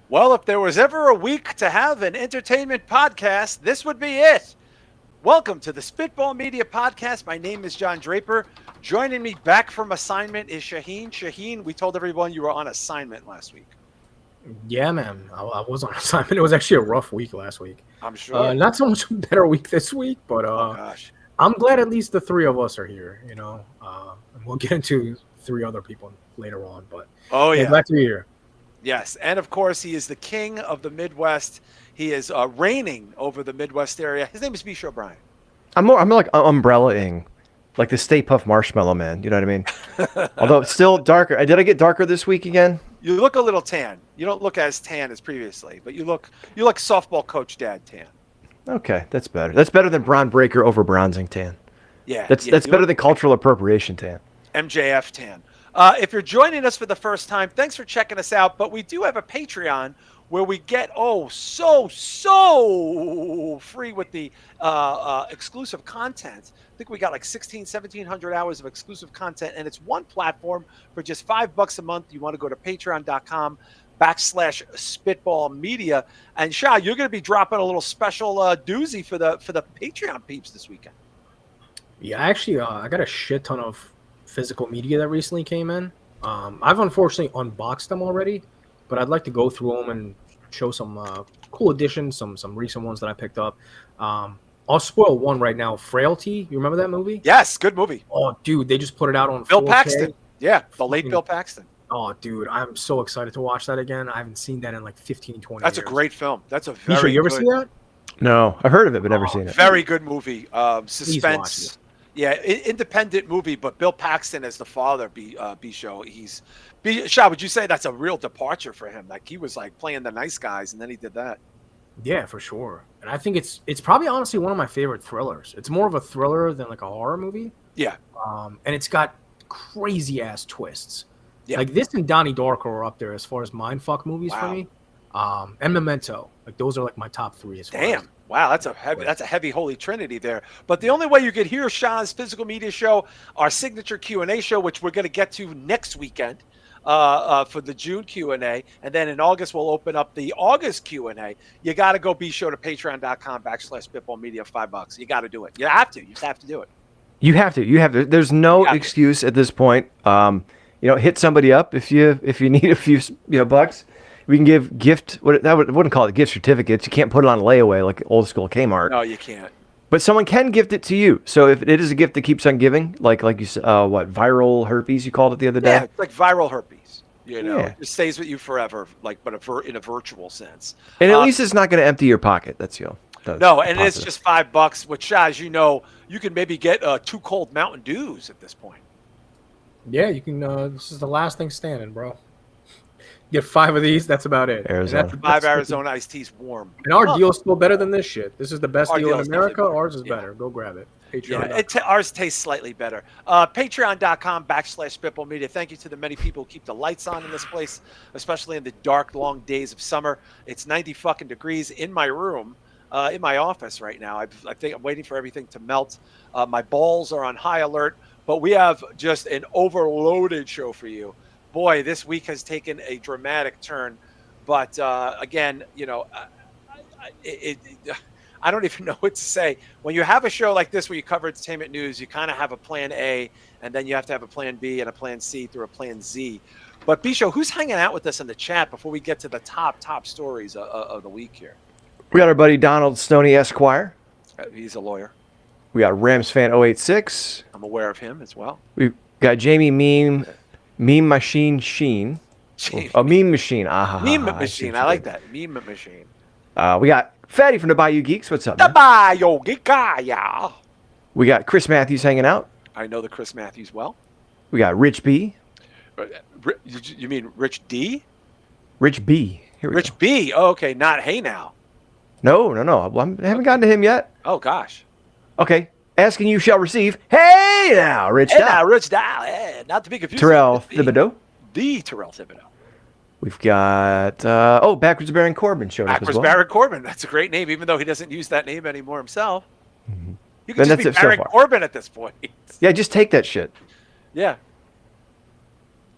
Well, if there was ever a week to have an entertainment podcast, this would be it. Welcome to the Spitball Media Podcast. My name is John Draper. Joining me back from assignment is Shaheen. Shaheen, we told everyone you were on assignment last week. Yeah, man. I was on assignment. It was actually a rough week last week. I'm sure. Not so much a better week this week, but oh, gosh. I'm glad at least the three of us are here, and we'll get into three other people later on. But glad to be here. Yes, and of course, he is the king of the Midwest. He is reigning over the Midwest area. His name is Bisho O'Brien. I'm like umbrella-ing, like the Stay Puft Marshmallow Man. You know what I mean? Although it's still darker. Did I get darker this week again? You look a little tan. You don't look as tan as previously, but you look softball coach dad tan. Okay, that's better. That's better than Bron Breaker over bronzing tan. Yeah, that's better than cultural appropriation tan. MJF tan. If you're joining us for the first time, thanks for checking us out. But we do have a Patreon where we get so free with the exclusive content. I think we got like 1,700 hours of exclusive content, and it's one platform for just $5 a month. You want to go to patreon.com/spitballmedia. And Shah, you're going to be dropping a little special doozy for the Patreon peeps this weekend. Yeah, actually, I got a shit ton of physical media that recently came in. I've unfortunately unboxed them already, but I'd like to go through them and show some cool additions, some recent ones that I picked up. I'll spoil one right now. Frailty, you remember that movie? Yes, good movie. Oh, dude, they just put it out on Bill 4K. Paxton. Yeah, the late Bill Paxton. Oh, dude, I'm so excited to watch that again. I haven't seen that in like 15, 20 That's years. a great film. That's a very you ever see that? No, I've heard of it, but never seen it. Very good movie. Suspense. Yeah, independent movie, but Bill Paxton as the father, Bisho. Shah, would you say that's a real departure for him? Like he was like playing the nice guys, and then he did that. Yeah, for sure. And I think it's probably honestly one of my favorite thrillers. It's more of a thriller than like a horror movie. Yeah. And it's got crazy ass twists. Yeah. Like this and Donnie Darko are up there as far as mindfuck movies for me. And Memento. Like those are like my top three as far as. Wow, that's a heavy holy trinity there. But the only way you could hear Shah's physical media show, our signature Q&A show, which we're going to get to next weekend for the June Q&A, and then in August we'll open up the August Q&A. You got to go be sure to patreon.com/spitballmedia, $5. You got to do it. You have to. You just have to do it. You have to. There's no excuse at this point. Hit somebody up if you need a few bucks. We can give wouldn't call it gift certificates. You can't put it on layaway like old school Kmart. No, you can't. But someone can gift it to you. So if it is a gift that keeps on giving, like you said, viral herpes you called it the other day? Yeah, it's like viral herpes. It stays with you forever, like but in a virtual sense. And at least it's not going to empty your pocket. That's no, and it's just $5. Which, as you know, you can maybe get 2 cold Mountain Dews at this point. Yeah, you can. This is the last thing standing, bro. Get 5 of these. That's about it. Arizona. 5 Arizona iced teas warm. And our deal's still better than this shit. This is the best deal in America. Ours is better. Go grab it. Patreon. Ours tastes slightly better. Patreon.com/spitballmedia. Thank you to the many people who keep the lights on in this place, especially in the dark, long days of summer. It's 90 fucking degrees in my room, in my office right now. I think I'm waiting for everything to melt. My balls are on high alert, but we have just an overloaded show for you. Boy, this week has taken a dramatic turn, but again, I don't even know what to say. When you have a show like this where you cover entertainment news, you kind of have a plan A, and then you have to have a plan B and a plan C through a plan Z. But Bisho, who's hanging out with us in the chat before we get to the top stories of the week here? We got our buddy Donald Stoney Esquire. He's a lawyer. We got Rams fan 086. I'm aware of him as well. We've got Jamie Meme Machine Sheen. Meme Machine. Meme Machine. I like that. Meme Machine. We got Fatty from the Bayou Geeks. What's up, The man? Bayou Geek, yeah. We got Chris Matthews hanging out. I know the Chris Matthews well. We got Rich B. You mean Rich D? Rich B. Here we go. Rich B. Oh, okay, not Hey Now. No. I haven't gotten to him yet. Oh, gosh. Okay. Asking you shall receive. Hey now, Rich Hey Dow. now, Rich Dow. Yeah, not to be confused. Terrell Thibodeau. The Terrell Thibodeau. We've got, Backwards Baron Corbin showed up as well. Backwards Baron Corbin. That's a great name, even though he doesn't use that name anymore himself. Mm-hmm. You can just be Baron Corbin at this point. Yeah, just take that shit. Yeah.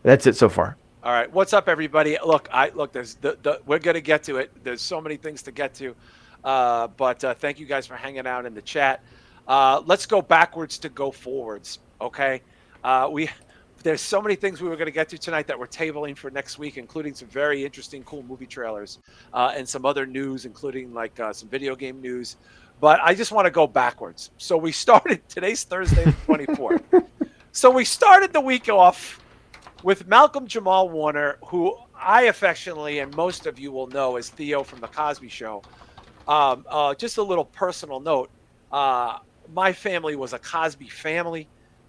That's it so far. All right. What's up, everybody? Look, there's we're gonna get to it. There's so many things to get to. But thank you guys for hanging out in the chat. Let's go backwards to go forwards. Okay. There's so many things we were going to get to tonight that we're tabling for next week, including some very interesting, cool movie trailers and some other news, including like some video game news. But I just want to go backwards. So we started, today's Thursday, the 24th. So we started the week off with Malcolm Jamal Warner, who I affectionately, and most of you will know as Theo from The Cosby Show. Just a little personal note. My family was a Cosby family.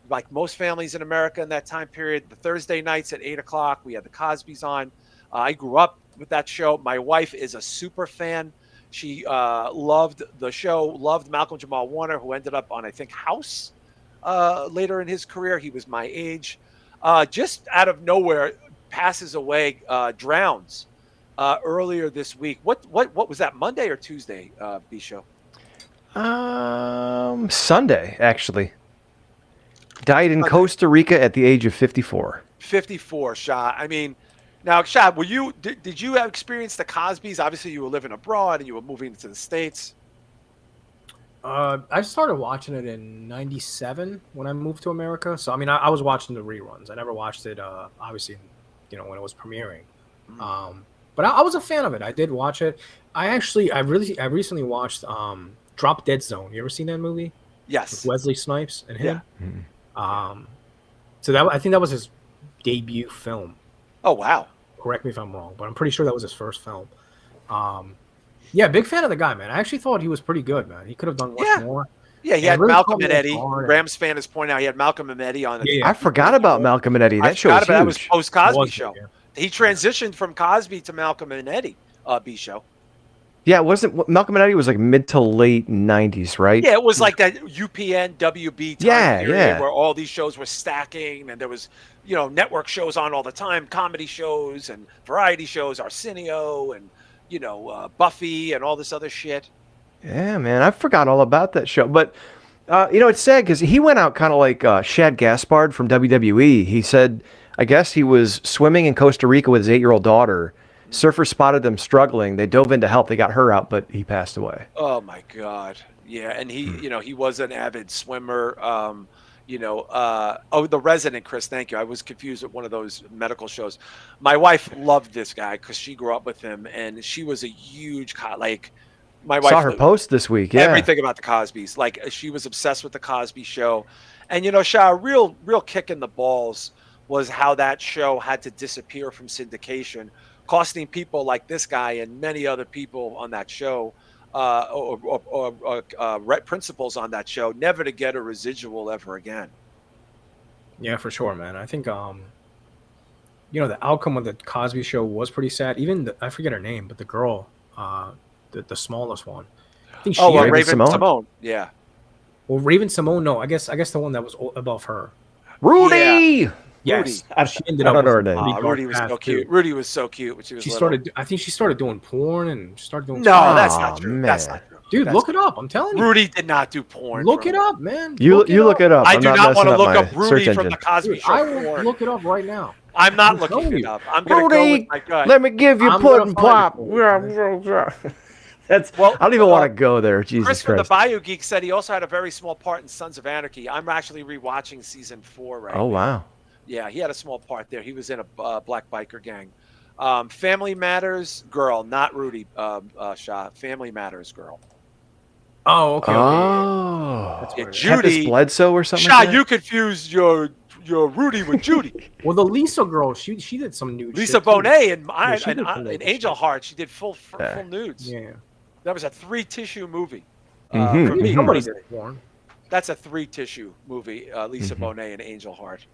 Like most families in America in that time period, the Thursday nights at 8 o'clock, we had the Cosbys on. I grew up with that show. My wife is a super fan. She loved the show, loved Malcolm Jamal Warner, who ended up on, I think, House later in his career. He was my age. Just out of nowhere, passes away, drowns earlier this week. What was that, Monday or Tuesday, B-Show? Sunday, actually. Died in Costa Rica at the age of 54. 54, Shah. I mean, now, Shah, did you experience the Cosbys? Obviously, you were living abroad and you were moving to the States. I started watching it in '97 when I moved to America. So I mean, I was watching the reruns. I never watched it, obviously, when it was premiering. But I was a fan of it. I did watch it. I recently watched Drop Dead Zone. You ever seen that movie? Yes. With Wesley Snipes and him. Yeah. So I think that was his debut film. Oh wow! Correct me if I'm wrong, but I'm pretty sure that was his first film. Yeah, big fan of the guy, man. I actually thought he was pretty good, man. He could have done much more. Yeah, he had really Malcolm and Eddie. Rams fan is pointing out he had Malcolm and Eddie on it. I forgot about Malcolm and Eddie. That show was huge. That was post Cosby Show. Yeah. He transitioned from Cosby to Malcolm and Eddie. B Show. Yeah, it wasn't Malcolm and Eddie was like mid to late 90s, right? Yeah, it was like that UPN, WB time period where all these shows were stacking and there was, network shows on all the time, comedy shows and variety shows, Arsenio and, Buffy and all this other shit. Yeah, man, I forgot all about that show. But, it's sad because he went out kind of like Shad Gaspard from WWE. He said, I guess he was swimming in Costa Rica with his 8-year-old daughter. Surfers spotted them struggling. They dove in to help. They got her out, but he passed away. Oh my God. Yeah. And he, he was an avid swimmer. The Resident, Chris, thank you. I was confused with one of those medical shows. My wife loved this guy because she grew up with him and she was a huge, my wife saw her post this week. Yeah. Everything about the Cosbys. Like she was obsessed with the Cosby Show. And, Shah, a real kick in the balls was how that show had to disappear from syndication, costing people like this guy and many other people on that show or principals on that show never to get a residual ever again. Yeah, for sure, man. I think, the outcome of the Cosby Show was pretty sad. Even I forget her name, but the girl, the smallest one. I think Raven Simone. Yeah. Well, Raven Simone, no. I guess the one that was above her. Rudy! Yeah. Yes, she ended up. I don't know her name. Rudy was so cute. Rudy was so cute when she was. I think she started doing porn and started doing. No, that's not true. Man. That's not true. Dude, look it up. I'm telling you. Rudy did not do porn. Look it up, man. You look it up. I do not want to look up Rudy from the Cosby Show. I will look it up right now. I'm not looking it up. I'm going to go with my gut. Let me give you pudding pop. That's I don't even want to go there. Jesus Chris Christ. from the Bayou Geek said he also had a very small part in Sons of Anarchy. I'm actually rewatching season 4 right now. Oh wow. Yeah, he had a small part there. He was in a black biker gang. Family Matters girl, not Rudy Shah. Family Matters girl. Oh, okay. Oh, yeah, Judy Bledsoe or something. Shah, like that? you confused your Rudy with Judy. Well, the Lisa girl, she did some nude. Lisa Bonet and Angel Heart, she did full nudes. Yeah, that was a 3-tissue movie. For me, nobody did porn. That's a 3-tissue movie. Lisa Bonet and Angel Heart.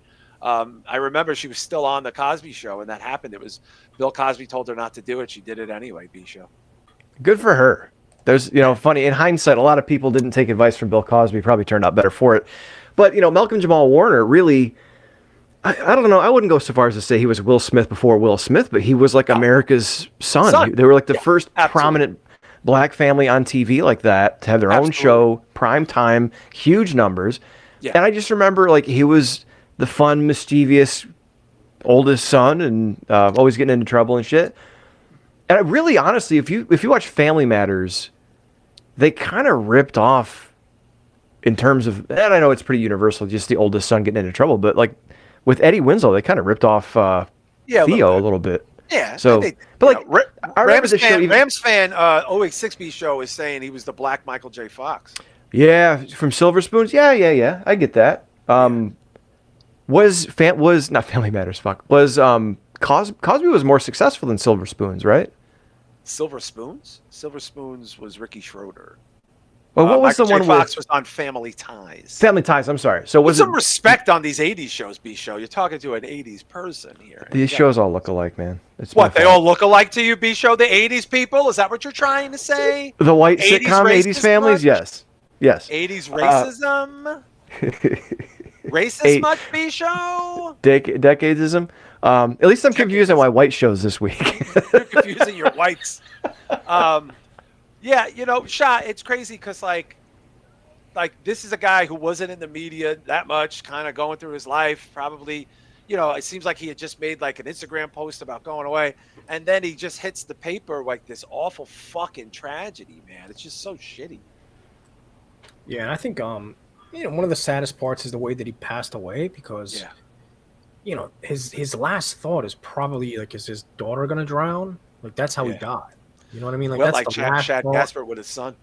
I remember she was still on the Cosby Show when that happened. It was Bill Cosby told her not to do it. She did it anyway. B Show. Good for her. There's, funny in hindsight, a lot of people didn't take advice from Bill Cosby. Probably turned out better for it. But Malcolm Jamal Warner really, I don't know. I wouldn't go so far as to say he was Will Smith before Will Smith, but he was like America's son. They were like the first prominent black family on TV like that to have their own show, prime time, huge numbers. Yeah. And I just remember he was the fun, mischievous, oldest son and always getting into trouble and shit. And I really, honestly, if you watch Family Matters, they kind of ripped off in terms of, and I know it's pretty universal, just the oldest son getting into trouble, but like with Eddie Winslow, they kind of ripped off Theo a little bit. Yeah. So, but like, I remember the show. Rams fan, 086B show is saying he was the Black Michael J. Fox. Yeah, from Silver Spoons. Yeah. I get that. Was not Family Matters? Fuck. Was Cosby was more successful than Silver Spoons, right? Silver Spoons? Silver Spoons was Ricky Schroeder. Well, what was Michael the one J. Fox with was on Family Ties? Family Ties? I'm sorry. So was Put some respect on these '80s shows, B Show. You're talking to an '80s person here. These shows all look alike, man. It's what they all look alike to you, B Show? The '80s people? Is that what you're trying to say? The white sitcom '80s families? Yes. '80s racism. Racist much, B Show? Decadism. At least I'm confused on why white shows this week. You're confusing your whites. Yeah, Shah, it's crazy because like this is a guy who wasn't in the media that much, kind of going through his life. Probably, it seems like he had just made like an Instagram post about going away, and then he just hits the paper like this awful fucking tragedy, man. It's just so shitty. Yeah, and I think one of the saddest parts is the way that he passed away because, his last thought is probably like, is his daughter gonna drown? Like that's how he died. You know what I mean? Like well, that's like Chad Gasper with his son.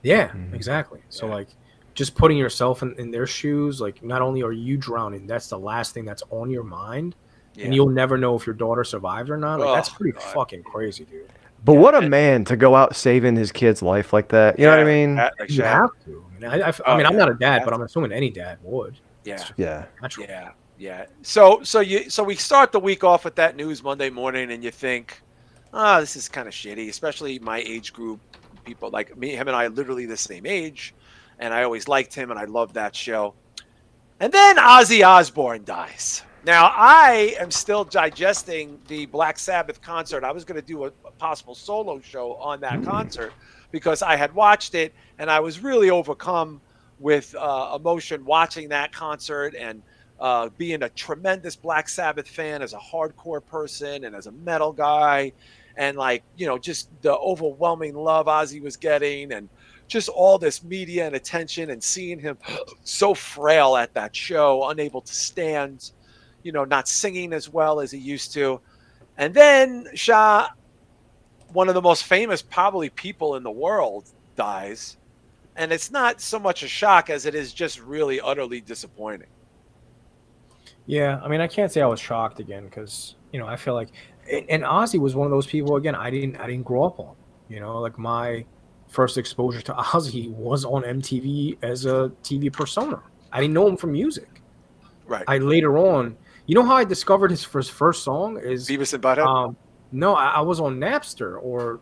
Yeah, exactly. So like, just putting yourself in their shoes, like not only are you drowning, that's the last thing that's on your mind, and you'll never know if your daughter survived or not. Like that's pretty fucking crazy, dude. But what a man to go out saving his kid's life like that. You know what I mean? Like you have to. I mean, I'm not a dad, but I'm assuming any dad would. Yeah. Natural. Yeah. So we start the week off with that news Monday morning, and you think, this is kind of shitty, especially my age group. People like me, him and I are literally the same age, and I always liked him, and I loved that show. And then Ozzy Osbourne dies. Now, I am still digesting the Black Sabbath concert. I was going to do a possible solo show on that concert because I had watched it, and I was really overcome with emotion watching that concert and being a tremendous Black Sabbath fan as a hardcore person and as a metal guy. And just the overwhelming love Ozzy was getting and just all this media and attention and seeing him so frail at that show, unable to stand, not singing as well as he used to. And then Shah, one of the most famous probably people in the world, dies. And it's not so much a shock as it is just really utterly disappointing. Yeah, I mean, I can't say I was shocked again because, I feel like, and Ozzy was one of those people, again, I didn't grow up on. Like my first exposure to Ozzy was on MTV as a TV persona. I didn't know him from music. Right. I later on, how I discovered his first song is Beavis and Butthead? No, I was on Napster or,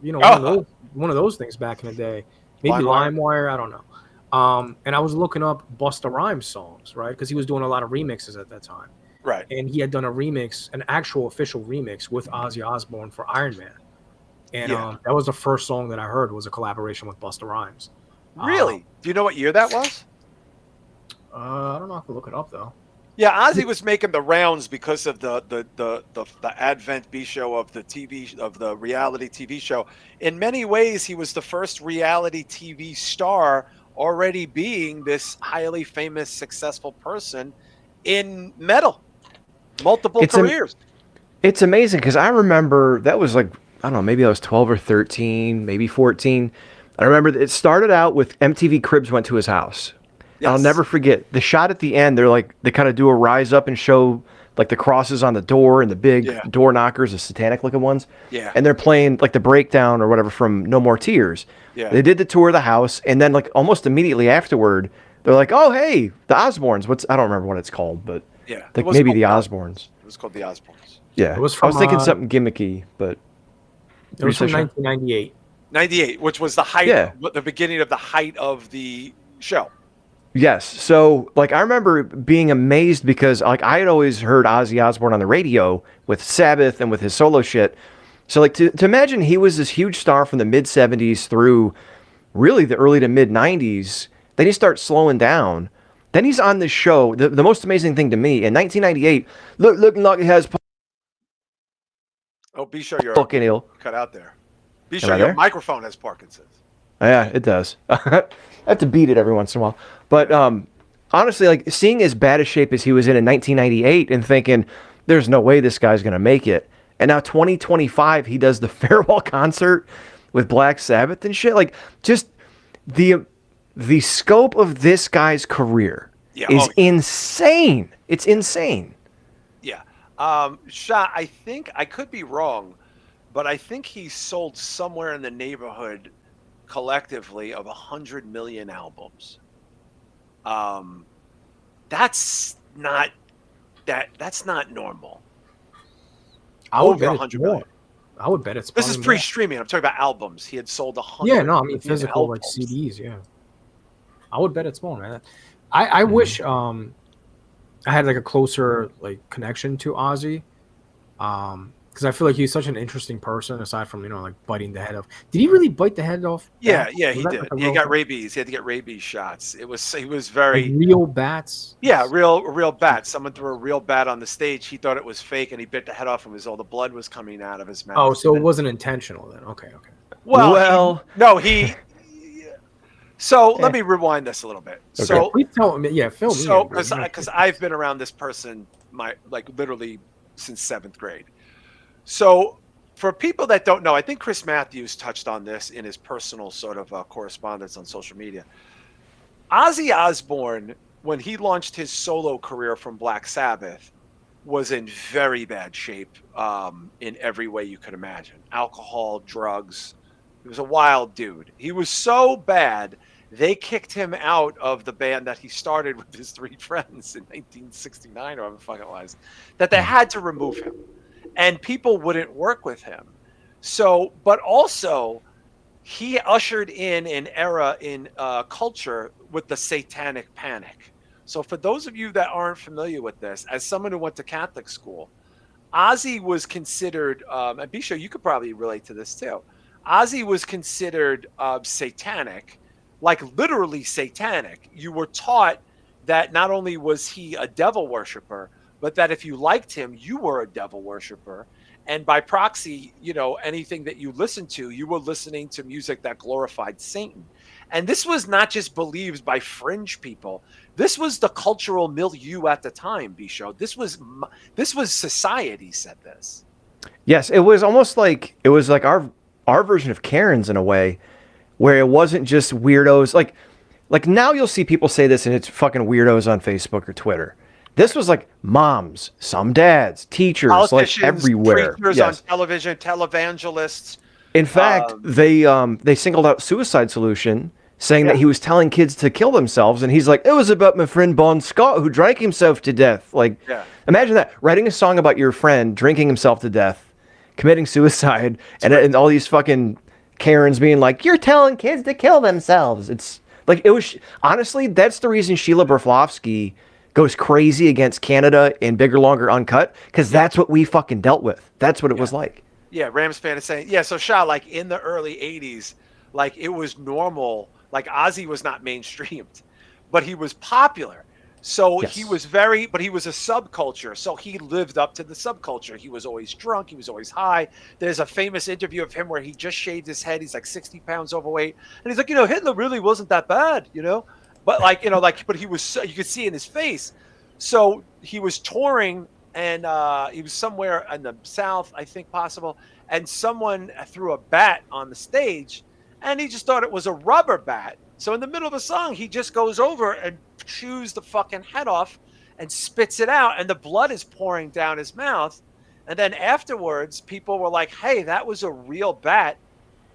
one of those things back in the day. Maybe LimeWire, I don't know. And I was looking up Busta Rhymes songs, right? Because he was doing a lot of remixes at that time. Right. And he had done an actual official remix with Ozzy Osbourne for Iron Man. And that was the first song that I heard was a collaboration with Busta Rhymes. Really? Do you know what year that was? I don't know. I have to look it up, though. Yeah, Ozzy was making the rounds because of the Advent B show of the reality TV show. In many ways, he was the first reality TV star already being this highly famous, successful person in metal. Multiple careers. It's amazing because I remember that was like, I don't know, maybe I was 12 or 13, maybe 14. I remember it started out with MTV Cribs went to his house. Yes. I'll never forget the shot at the end. They kind of do a rise up and show like the crosses on the door and the big door knockers, the satanic looking ones. Yeah. And they're playing like the breakdown or whatever from No More Tears. Yeah. They did the tour of the house, and then like almost immediately afterward, they're like, "Oh, hey, the Osbournes." I don't remember what it's called, but like maybe the Osbournes. It was called the Osbournes. Yeah. I was thinking something gimmicky, but it was from 1998. 98, which was the height, the beginning of the height of the show. Yes. So, like, I remember being amazed because, like, I had always heard Ozzy Osbourne on the radio with Sabbath and with his solo shit. So, like, to imagine he was this huge star from the mid-'70s through really the early to mid-'90s, then he starts slowing down. Then he's on this show. The most amazing thing to me, in 1998, looking like he has Oh, be sure you're fucking ill. cut out there. Be Am sure I your there? microphone has Parkinson's. Yeah, it does. I have to beat it every once in a while. But honestly, like seeing as bad a shape as he was in 1998 and thinking, there's no way this guy's going to make it. And now 2025, he does the farewell concert with Black Sabbath and shit. Like just the scope of this guy's career is insane. It's insane. Yeah. Shah, I think I could be wrong, but I think he sold somewhere in the neighborhood collectively of 100 million albums. That's not normal. I would Over bet it's 100 more. million. I would bet it's. This is more. pre-streaming. I'm talking about albums. He had sold 100. Yeah, no, I mean physical albums. like CDs. Yeah, I would bet it's more, man. I wish I had like a closer like connection to Ozzy, because I feel like he's such an interesting person. Aside from like biting the head off. Did he really bite the head off? Yeah, Was he that, did. like, a He real got thing? rabies. He had to get rabies shots. He was very Like real bats. Yeah, real bat. Someone threw a real bat on the stage. He thought it was fake, and he bit the head off him as all the blood was coming out of his mouth. Oh, so it wasn't intentional then. Okay. Well, So let me rewind this a little bit. Okay. So Please tell me. Yeah, film me. So in, bro. because I've been around this person literally since 7th grade. So for people that don't know, I think Chris Matthews touched on this in his personal sort of correspondence on social media. Ozzy Osbourne, when he launched his solo career from Black Sabbath, was in very bad shape in every way you could imagine. Alcohol, drugs. He was a wild dude. He was so bad, they kicked him out of the band that he started with his 3 friends in 1969 or whatever the fuck it was, that they had to remove him. And people wouldn't work with him. So, but also, he ushered in an era in culture with the Satanic Panic. So for those of you that aren't familiar with this, as someone who went to Catholic school, Ozzy was considered, and Bisha, you could probably relate to this too. Ozzy was considered satanic, like literally satanic. You were taught that not only was he a devil worshiper, but that if you liked him, you were a devil worshiper. And by proxy, anything that you listened to, you were listening to music that glorified Satan. And this was not just believed by fringe people. This was the cultural milieu at the time, Bisho. This was society said this. Yes, it was almost like our version of Karens in a way, where it wasn't just weirdos. Like now you'll see people say this and it's fucking weirdos on Facebook or Twitter. This was like moms, some dads, teachers, like everywhere. Preachers on television, televangelists. In fact, they singled out Suicide Solution, saying that he was telling kids to kill themselves, and he's like, it was about my friend Bon Scott who drank himself to death. Like, imagine that, writing a song about your friend drinking himself to death, committing suicide, and all these fucking Karens being like, you're telling kids to kill themselves. It's like, it was, honestly, that's the reason Sheila Broflovsky goes crazy against Canada in Bigger, Longer, Uncut, because that's what we fucking dealt with. That's what it was like. Yeah, Rams fan is saying, so Shah, like in the early 80s, like it was normal, like Ozzy was not mainstreamed, but he was popular. So he was but he was a subculture. So he lived up to the subculture. He was always drunk. He was always high. There's a famous interview of him where he just shaved his head. He's like 60 pounds overweight. And he's like, Hitler really wasn't that bad, But but he was, you could see in his face. So he was touring and he was somewhere in the South, I think possible. And someone threw a bat on the stage and he just thought it was a rubber bat. So in the middle of the song, he just goes over and chews the fucking head off and spits it out. And the blood is pouring down his mouth. And then afterwards, people were like, hey, that was a real bat.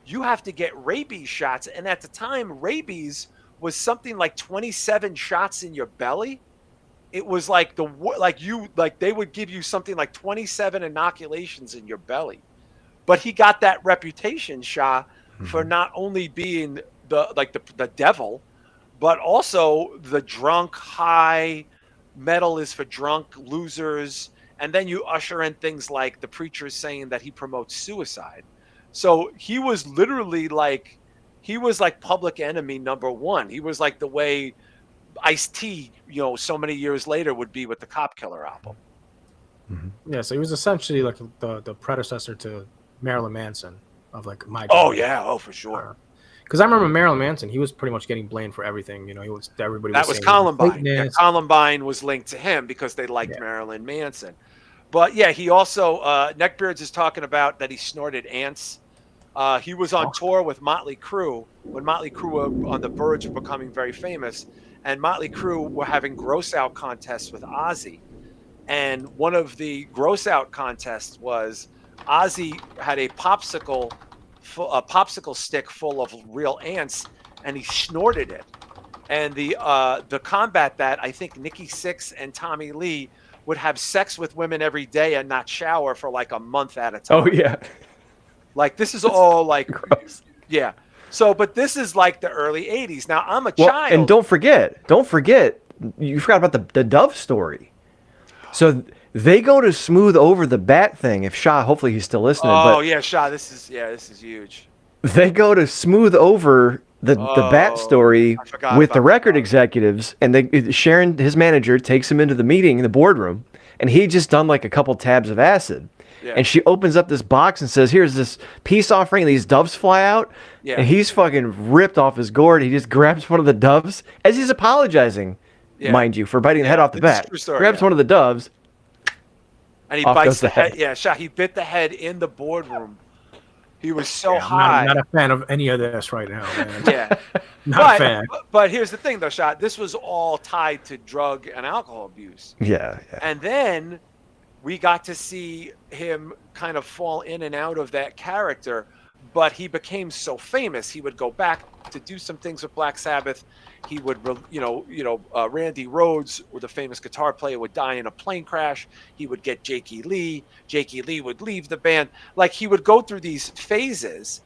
You have to get rabies shots. And at the time, rabies was something like 27 shots in your belly. It was like they would give you something like 27 inoculations in your belly. But he got that reputation, Shah, for not only being the devil, but also the drunk, high, metal is for drunk losers. And then you usher in things like the preachers saying that he promotes suicide. So he was literally like public enemy #1. He was like the way Ice-T, so many years later would be with the Cop Killer album. Yeah, so he was essentially like the predecessor to Marilyn Manson of like my. Oh yeah, oh for sure. Because I remember Marilyn Manson, he was pretty much getting blamed for everything. You know, everybody That was was saying Columbine. Yeah, Columbine was linked to him because they liked Marilyn Manson. But yeah, he also Neckbeards is talking about that he snorted ants. He was on tour with Motley Crue when Motley Crue were on the verge of becoming very famous, and Motley Crue were having gross out contests with Ozzy. And one of the gross out contests was Ozzy had a popsicle stick full of real ants, and he snorted it. And the combat that, I think Nikki Sixx and Tommy Lee would have sex with women every day and not shower for like a month at a time. Oh yeah. Like this is all like gross. Yeah. So, but this is like the early 80s. Now I'm a child. And don't forget, you forgot about the Dove story. So they go to smooth over the bat thing. If Shah, hopefully he's still listening. Oh yeah, Shah, this is huge. They go to smooth over the bat story with the record executives, and Sharon, his manager, takes him into the meeting in the boardroom, and he just done like a couple tabs of acid. Yeah. And she opens up this box and says, "Here's this peace offering." And these doves fly out, and he's fucking ripped off his gourd. He just grabs one of the doves as he's apologizing, mind you, for biting the head off the bat. Grabs one of the doves, and he bites the head. Yeah, Shah, he bit the head in the boardroom. He was so high. I'm not a fan of any of this right now, man. Yeah, not a fan. But here's the thing, though, Shah. This was all tied to drug and alcohol abuse. Yeah. And then we got to see him kind of fall in and out of that character, but he became so famous. He would go back to do some things with Black Sabbath. He would, Randy Rhoads, the famous guitar player, would die in a plane crash. He would get Jakey Lee. Jakey Lee would leave the band. Like, he would go through these phases,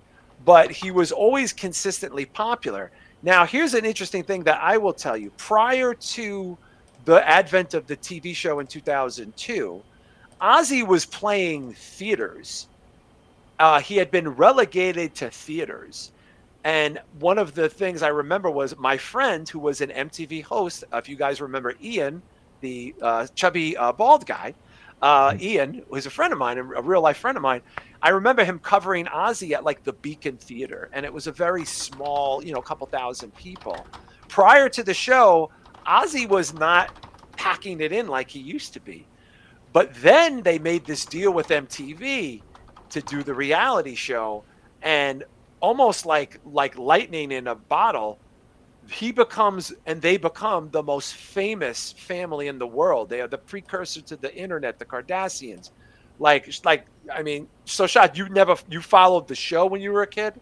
but he was always consistently popular. Now, here's an interesting thing that I will tell you. Prior to the advent of the TV show in 2002, Ozzy was playing theaters. He had been relegated to theaters. And one of the things I remember was my friend, who was an MTV host, if you guys remember Ian, the chubby bald guy, Ian was a friend of mine, a real life friend of mine. I remember him covering Ozzy at like the Beacon Theater, and it was a very small, a couple thousand people. Prior to the show, Ozzy was not packing it in like he used to be. But then they made this deal with MTV to do the reality show, and almost like lightning in a bottle, they become the most famous family in the world. They are the precursor to the internet, the Kardashians. So Shah, you followed the show when you were a kid?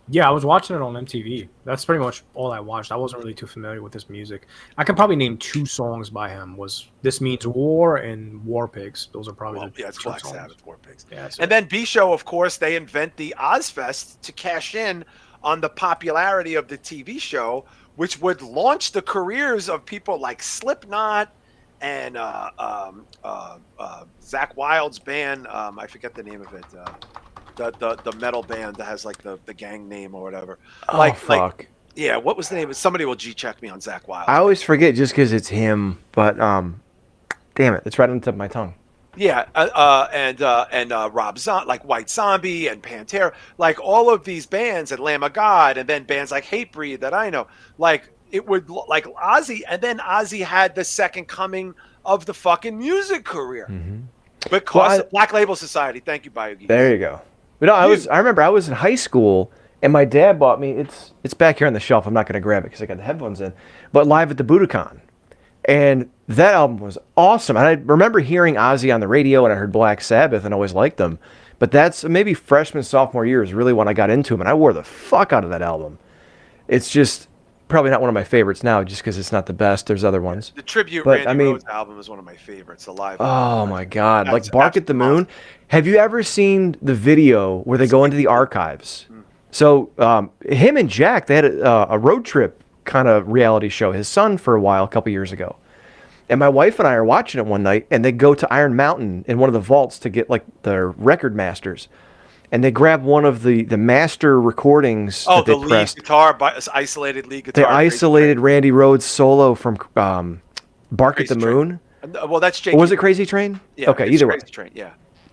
Yeah, I was watching it on MTV. That's pretty much all I watched. I wasn't really too familiar with his music. I can probably name 2 songs by him. Was This Means War and War Pigs. Those are probably it's Black Sabbath, War Pigs. Yeah, and then B-Show, of course, they invent the Ozfest to cash in on the popularity of the TV show, which would launch the careers of people like Slipknot and Zakk Wylde's band. I forget the name of it. The metal band that has like the gang name or whatever. Fuck. Yeah, what was the name? Somebody will G-check me on Zakk Wylde. I always forget just because it's him, but damn it, it's right on the tip of my tongue. Yeah, and Rob like White Zombie and Pantera, like all of these bands, and Lamb of God, and then bands like Hatebreed that I know, like it would like Ozzy, and then Ozzy had the second coming of the fucking music career because of Black Label Society. Thank you, BioGeeks. There you go. But no, I remember I was in high school and my dad bought me, it's back here on the shelf. I'm not going to grab it because I got the headphones in, but Live at the Budokan. And that album was awesome. And I remember hearing Ozzy on the radio, and I heard Black Sabbath and always liked them. But that's maybe freshman, sophomore year is really when I got into them, and I wore the fuck out of that album. It's just probably not one of my favorites now just because it's not the best. There's other ones. The tribute Randy Rhoads album is one of my favorites. Alive. Oh my God. Like Bark at the Moon. Have you ever seen the video where they go into the archives? So him and Jack, they had a road trip kind of reality show, his son for a while, a couple years ago. And my wife and I are watching it one night, and they go to Iron Mountain in one of the vaults to get like their record masters. And they grab one of the master recordings. Oh, the lead guitar, isolated lead guitar. They isolated Randy Rhoads' solo from Bark at the Moon. Well, that's Jake. Or was it Crazy Train? Yeah. Okay, either way. Crazy Train. Yeah.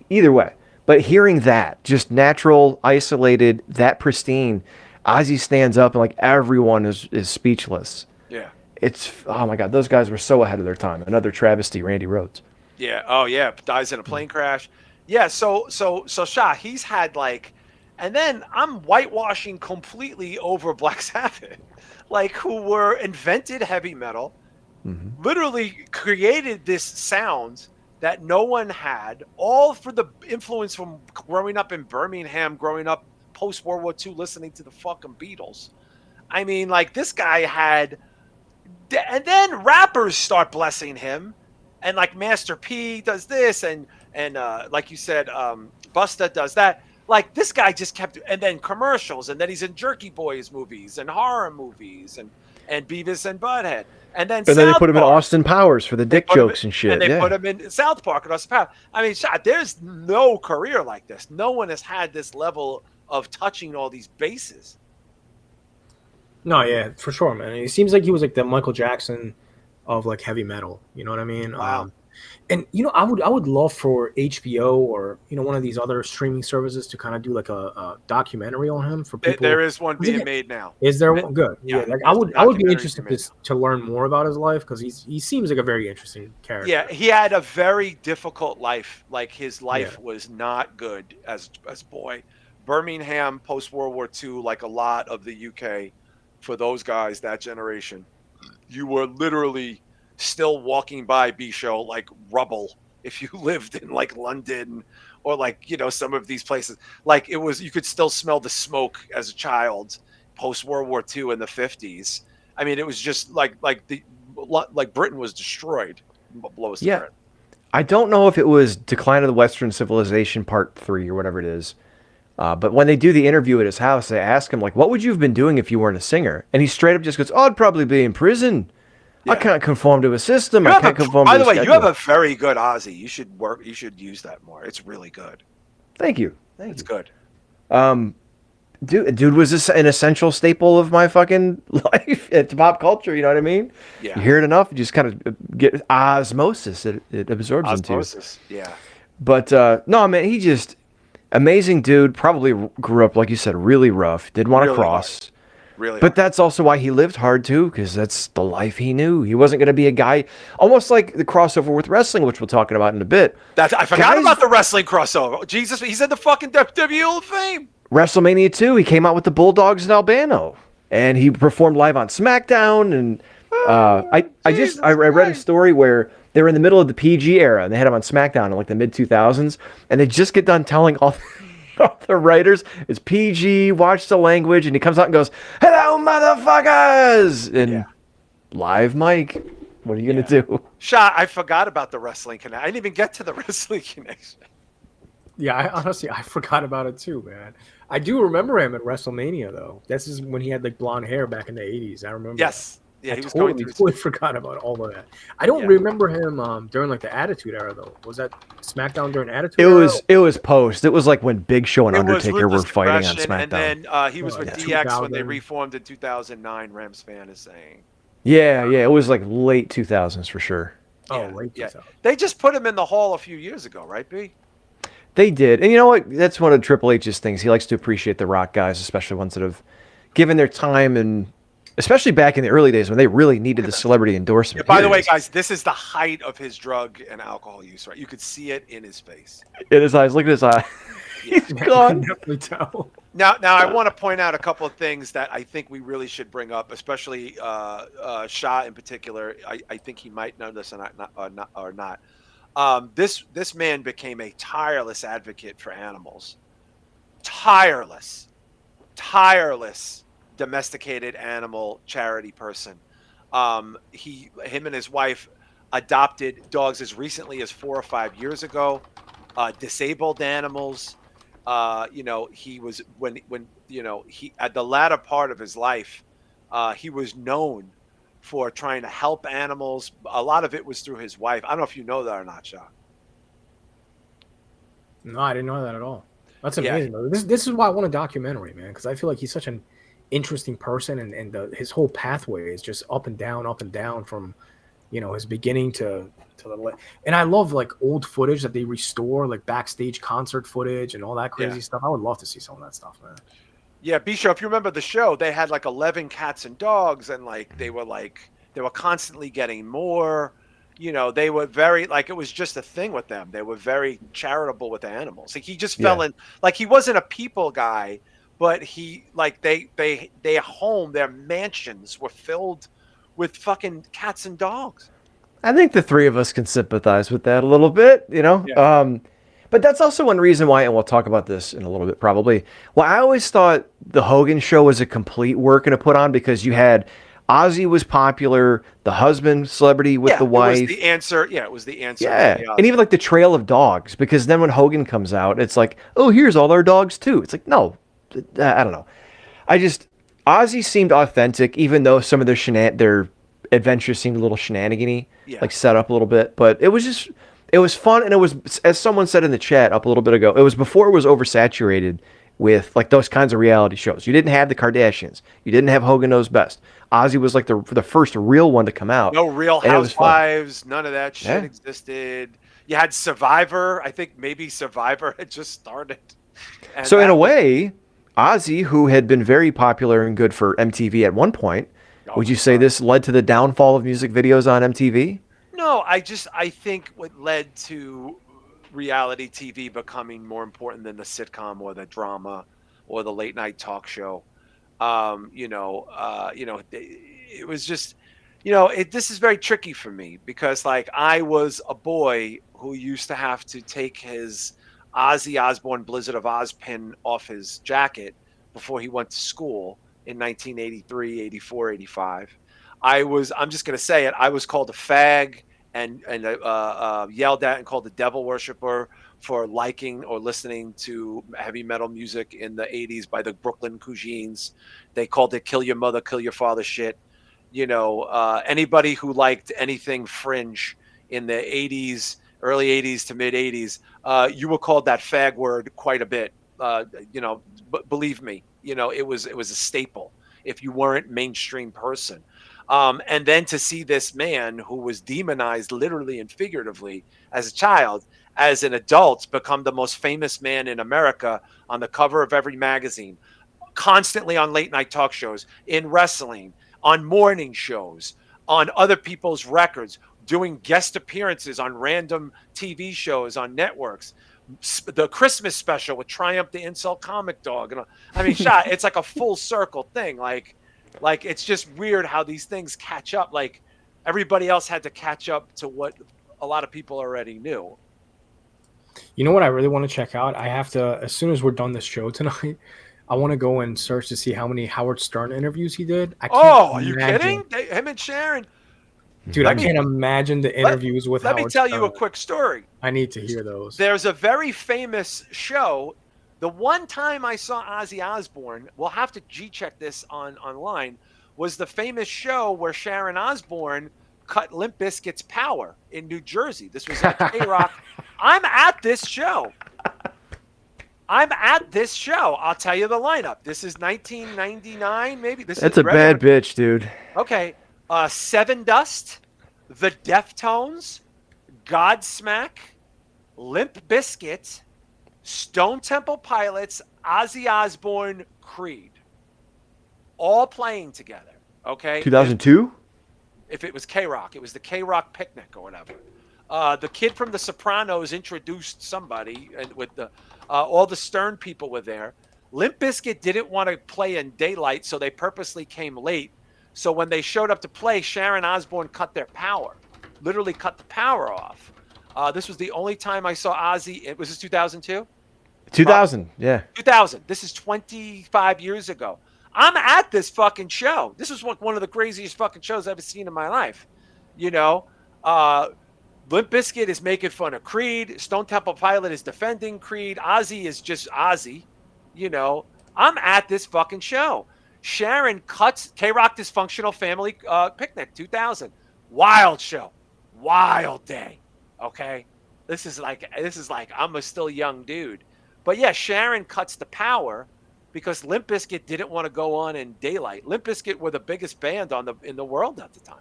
Either way. But hearing that, just natural, isolated, that pristine, Ozzy stands up and like everyone is speechless. Yeah. It's, oh my God, those guys were so ahead of their time. Another travesty, Randy Rhoads. Yeah. Oh yeah. Dies in a plane crash. Yeah. So Shah, he's had like, and then I'm whitewashing completely over Black Sabbath, like who were invented heavy metal, literally created this sound that no one had, all for the influence from growing up in Birmingham, growing up post World War II, listening to the fucking Beatles. I mean, like this guy had, and then rappers start blessing him, and like Master P does this, and like you said, Busta does that. Like this guy just kept, and then commercials, and then he's in Jerky Boys movies and horror movies, and Beavis and Butthead, and then they put him in Austin Powers for the dick jokes and shit. And they put him in South Park and Austin Powers. I mean, there's no career like this. No one has had this level of touching all these bases. No, yeah, for sure, man. It seems like he was like the Michael Jackson of like heavy metal. You know what I mean? Wow. And I would love for HBO or one of these other streaming services to kind of do like a documentary on him for people. There is one being made now. Is there one? Good. Yeah, like I would be interested to learn more about his life because he seems like a very interesting character. Yeah, he had a very difficult life. Like his life was not good as a boy. Birmingham post World War II, like a lot of the UK, for those guys that generation, you were literally still walking by Show like rubble if you lived in like London or like some of these places. Like it was, you could still smell the smoke as a child post World War II in the 50s. I mean, it was just like Britain was destroyed. Yeah, I don't know if it was Decline of the Western Civilization Part 3 or whatever it is. But when they do the interview at his house, they ask him like, "What would you have been doing if you weren't a singer?" And he straight up just goes, "Oh, I'd probably be in prison. Yeah. I can't conform to a system. I can't conform to a schedule." By the way, you have a very good Ozzy. You should use that more. It's really good. Thank you. It's good. Dude was an essential staple of my fucking life at pop culture. You know what I mean? Yeah. You hear it enough, you just kind of get osmosis. It absorbs into you. Osmosis. Yeah. But no, man, he just amazing dude. Probably grew up, like you said, really rough. Didn't want to cross. Really. But that's also why he lived hard too, because that's the life he knew. He wasn't going to be a guy, almost like the crossover with wrestling, which we'll talk about in a bit. I forgot about the wrestling crossover. Jesus, he's in the fucking WWE Hall of Fame. WrestleMania 2, he came out with the Bulldogs in Albano, and he performed live on SmackDown. And I read a story where they were in the middle of the PG era, and they had him on SmackDown in like the mid 2000s, and they just get done telling all the writers it's PG, watch the language, and he comes out and goes, "Hello, motherfuckers!" And live mic. What are you gonna do? Shah, I forgot about the wrestling connection. I didn't even get to the wrestling connection. Yeah, I forgot about it too, man. I do remember him at WrestleMania though. This is when he had like blonde hair back in the 80s. I remember. Yes. That. Yeah, he was totally forgot about all of that. I don't remember him during like the Attitude Era though. Was that SmackDown during Attitude Era? It was post. It was like when Big Show and Undertaker were fighting on SmackDown. And then he was with DX when they reformed in 2009. Rams fan is saying. Yeah, it was like late 2000s for sure. Late 2000s. They just put him in the Hall a few years ago, right, B? They did. And you know what? That's one of Triple H's things. He likes to appreciate the Rock guys, especially ones that have given their time, and especially back in the early days when they really needed the celebrity endorsement. Yeah, by the way, guys, this is the height of his drug and alcohol use, right? You could see it in his face. In his eyes. Look at his eye. He's gone. I can definitely tell. Now, I want to point out a couple of things that I think we really should bring up, especially Shah in particular. I think he might know this or not. This man became a tireless advocate for animals. Tireless domesticated animal charity person. Him and his wife adopted dogs as recently as 4 or 5 years ago. Disabled animals. He was when he at the latter part of his life, he was known for trying to help animals. A lot of it was through his wife. I don't know if you know that or not, Shah. No, I didn't know that at all. That's amazing. Yeah. This is why I want a documentary, man, because I feel like he's such an interesting person, and his whole pathway is just up and down from, his beginning to And I love like old footage that they restore, like backstage concert footage and all that crazy stuff. I would love to see some of that stuff, man. Yeah, Bisho, if you remember the show, they had like 11 cats and dogs, and they were constantly getting more. You know, they were very like it was just a thing with them. They were very charitable with the animals. Like he just fell in like he wasn't a people guy, but he like their mansions were filled with fucking cats and dogs. I think the three of us can sympathize with that a little bit, you know? Yeah. But that's also one reason why, and we'll talk about this in a little bit probably, well, I always thought the Hogan show was a complete work and a put on because you had Ozzy was popular, the husband celebrity with the wife. It was the answer. Yeah, it was the answer. Yeah, and even like the trail of dogs, because then when Hogan comes out, it's like, oh, here's all our dogs too. It's like, no, I don't know. Ozzy seemed authentic, even though some of their adventures seemed a little shenanigan-y, like set up a little bit. But it was fun, and it was, as someone said in the chat up a little bit ago, it was before it was oversaturated with like those kinds of reality shows. You didn't have the Kardashians. You didn't have Hogan Knows Best. Ozzy was like the first real one to come out. No Real Housewives. None of that shit existed. You had Survivor. I think maybe Survivor had just started. And so in a way, Ozzy, who had been very popular and good for MTV at one point, would you say this led to the downfall of music videos on MTV? No, I think what led to reality TV becoming more important than the sitcom or the drama or the late night talk show. It was just, this is very tricky for me because like I was a boy who used to have to take his Ozzy Osbourne Blizzard of Oz pin off his jacket before he went to school in 1983, 84, 85. I'm just going to say it. I was called a fag and yelled at and called a devil worshiper for liking or listening to heavy metal music in the 80s by the Brooklyn Cousins. They called it kill your mother, kill your father shit. Anybody who liked anything fringe in the 80s, early 80s to mid 80s, you were called that fag word quite a bit. Believe me, it was a staple if you weren't mainstream person. And then to see this man who was demonized literally and figuratively as a child, as an adult, become the most famous man in America on the cover of every magazine, constantly on late night talk shows, in wrestling, on morning shows, on other people's records, doing guest appearances on random TV shows on networks. The Christmas special with Triumph the Insult Comic Dog. Shah, it's like a full circle thing. Like it's just weird how these things catch up. Like everybody else had to catch up to what a lot of people already knew. You know what I really want to check out? I have to, as soon as we're done this show tonight, I want to go and search to see how many Howard Stern interviews he did. Are you kidding? Him and Sharon. Dude, I can't imagine the interviews with Howard Stern. Let me tell you a quick story. I need to hear those. There's a very famous show. The one time I saw Ozzy Osbourne, we'll have to G-check this online, was the famous show where Sharon Osbourne cut Limp Bizkit's Power in New Jersey. This was at K-Rock. I'm at this show. I'll tell you the lineup. This is 1999, maybe. That's a bad bitch, dude. Okay. Seven Dust, The Deftones, Godsmack, Limp Bizkit, Stone Temple Pilots, Ozzy Osbourne, Creed. All playing together. Okay. 2002? If it was K-Rock, it was the K-Rock picnic or whatever. The kid from The Sopranos introduced somebody, and with all the Stern people were there. Limp Bizkit didn't want to play in daylight, so they purposely came late. So when they showed up to play, Sharon Osbourne cut their power, literally cut the power off. This was the only time I saw Ozzy. Was this 2002? 2000, yeah. 2000. This is 25 years ago. I'm at this fucking show. This is one of the craziest fucking shows I've ever seen in my life. Limp Bizkit is making fun of Creed. Stone Temple Pilot is defending Creed. Ozzy is just Ozzy. I'm at this fucking show. Sharon cuts K-Rock Dysfunctional Family Picnic 2000. Wild show. Wild day. Okay? This is like I'm a still young dude. But yeah, Sharon cuts the power because Limp Bizkit didn't want to go on in daylight. Limp Bizkit were the biggest band in the world at the time.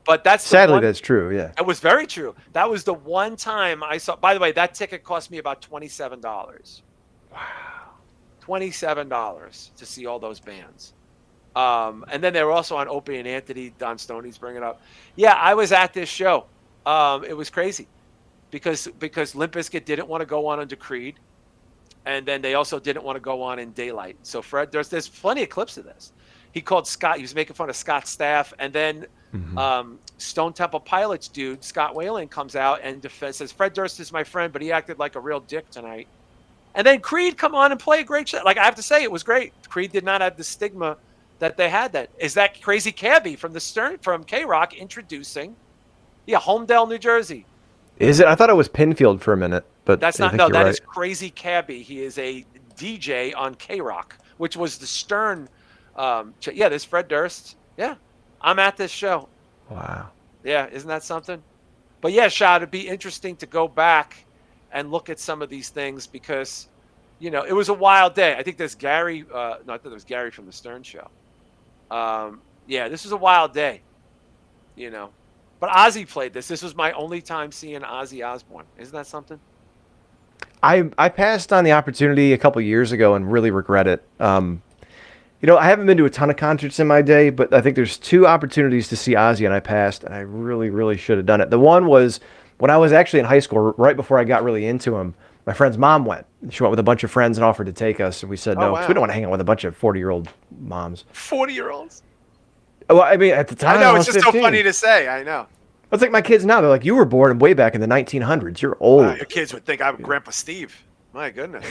But that's sadly that's true. Yeah, it was very true. That was the one time I saw. By the way, that ticket cost me about $27. Wow, $27 to see all those bands. And then they were also on Opie and Anthony. Don Stoney's bringing up. Yeah, I was at this show. It was crazy because Limp Bizkit didn't want to go on under Creed, and then they also didn't want to go on in Daylight. So Fred, there's plenty of clips of this. He called Scott. He was making fun of Scott's staff, and then Stone Temple Pilots dude Scott Whalen comes out and says Fred Durst is my friend, but he acted like a real dick tonight. And then Creed come on and play a great show. Like, I have to say, it was great. Creed did not have the stigma that they had. That is that Crazy Cabby from K-Rock introducing, Homedale, New Jersey. is it? I thought it was Pinfield for a minute, but That's I not. think No, you're that right. is Crazy Cabby. He is a DJ on K-Rock, which was the Stern. There's Fred Durst. Yeah, I'm at this show. Wow. Yeah, isn't that something? But yeah, Shah, it'd be interesting to go back and look at some of these things because, it was a wild day. I think there's Gary. I thought there was Gary from the Stern Show. This was a wild day. But Ozzy played this. This was my only time seeing Ozzy Osbourne. Isn't that something? I passed on the opportunity a couple years ago and really regret it. I haven't been to a ton of concerts in my day, but I think there's 2 opportunities to see Ozzy, and I passed, and I really, really should have done it. The one was when I was actually in high school, right before I got really into him. My friend's mom went. She went with a bunch of friends and offered to take us, and we said no, because we don't want to hang out with a bunch of 40-year-old moms. 40-year-olds? Well, I mean, at the time, I know, I it's was just 15. so funny to say. I know. It's like my kids now. They're like, you were born way back in the 1900s. You're old. Your kids would think I'm Grandpa Steve. My goodness.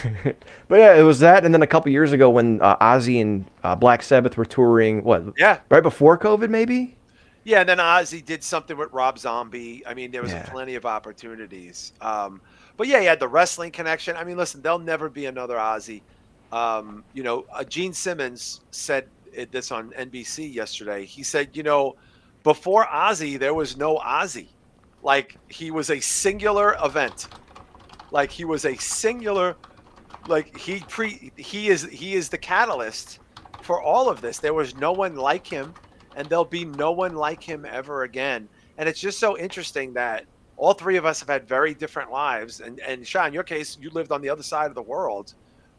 But yeah, it was that, and then a couple years ago when Ozzy and Black Sabbath were touring, right before COVID, maybe? Yeah, and then Ozzy did something with Rob Zombie. I mean, there was plenty of opportunities. But yeah, he had the wrestling connection. I mean, listen, there'll never be another Ozzy. Gene Simmons said this on NBC yesterday. He said, before Ozzy, there was no Ozzy. Like, he was a singular event. Like, he was a singular, like, he is the catalyst for all of this. There was no one like him, and there'll be no one like him ever again. And it's just so interesting that all 3 of us have had very different lives. And Shah, in your case, you lived on the other side of the world,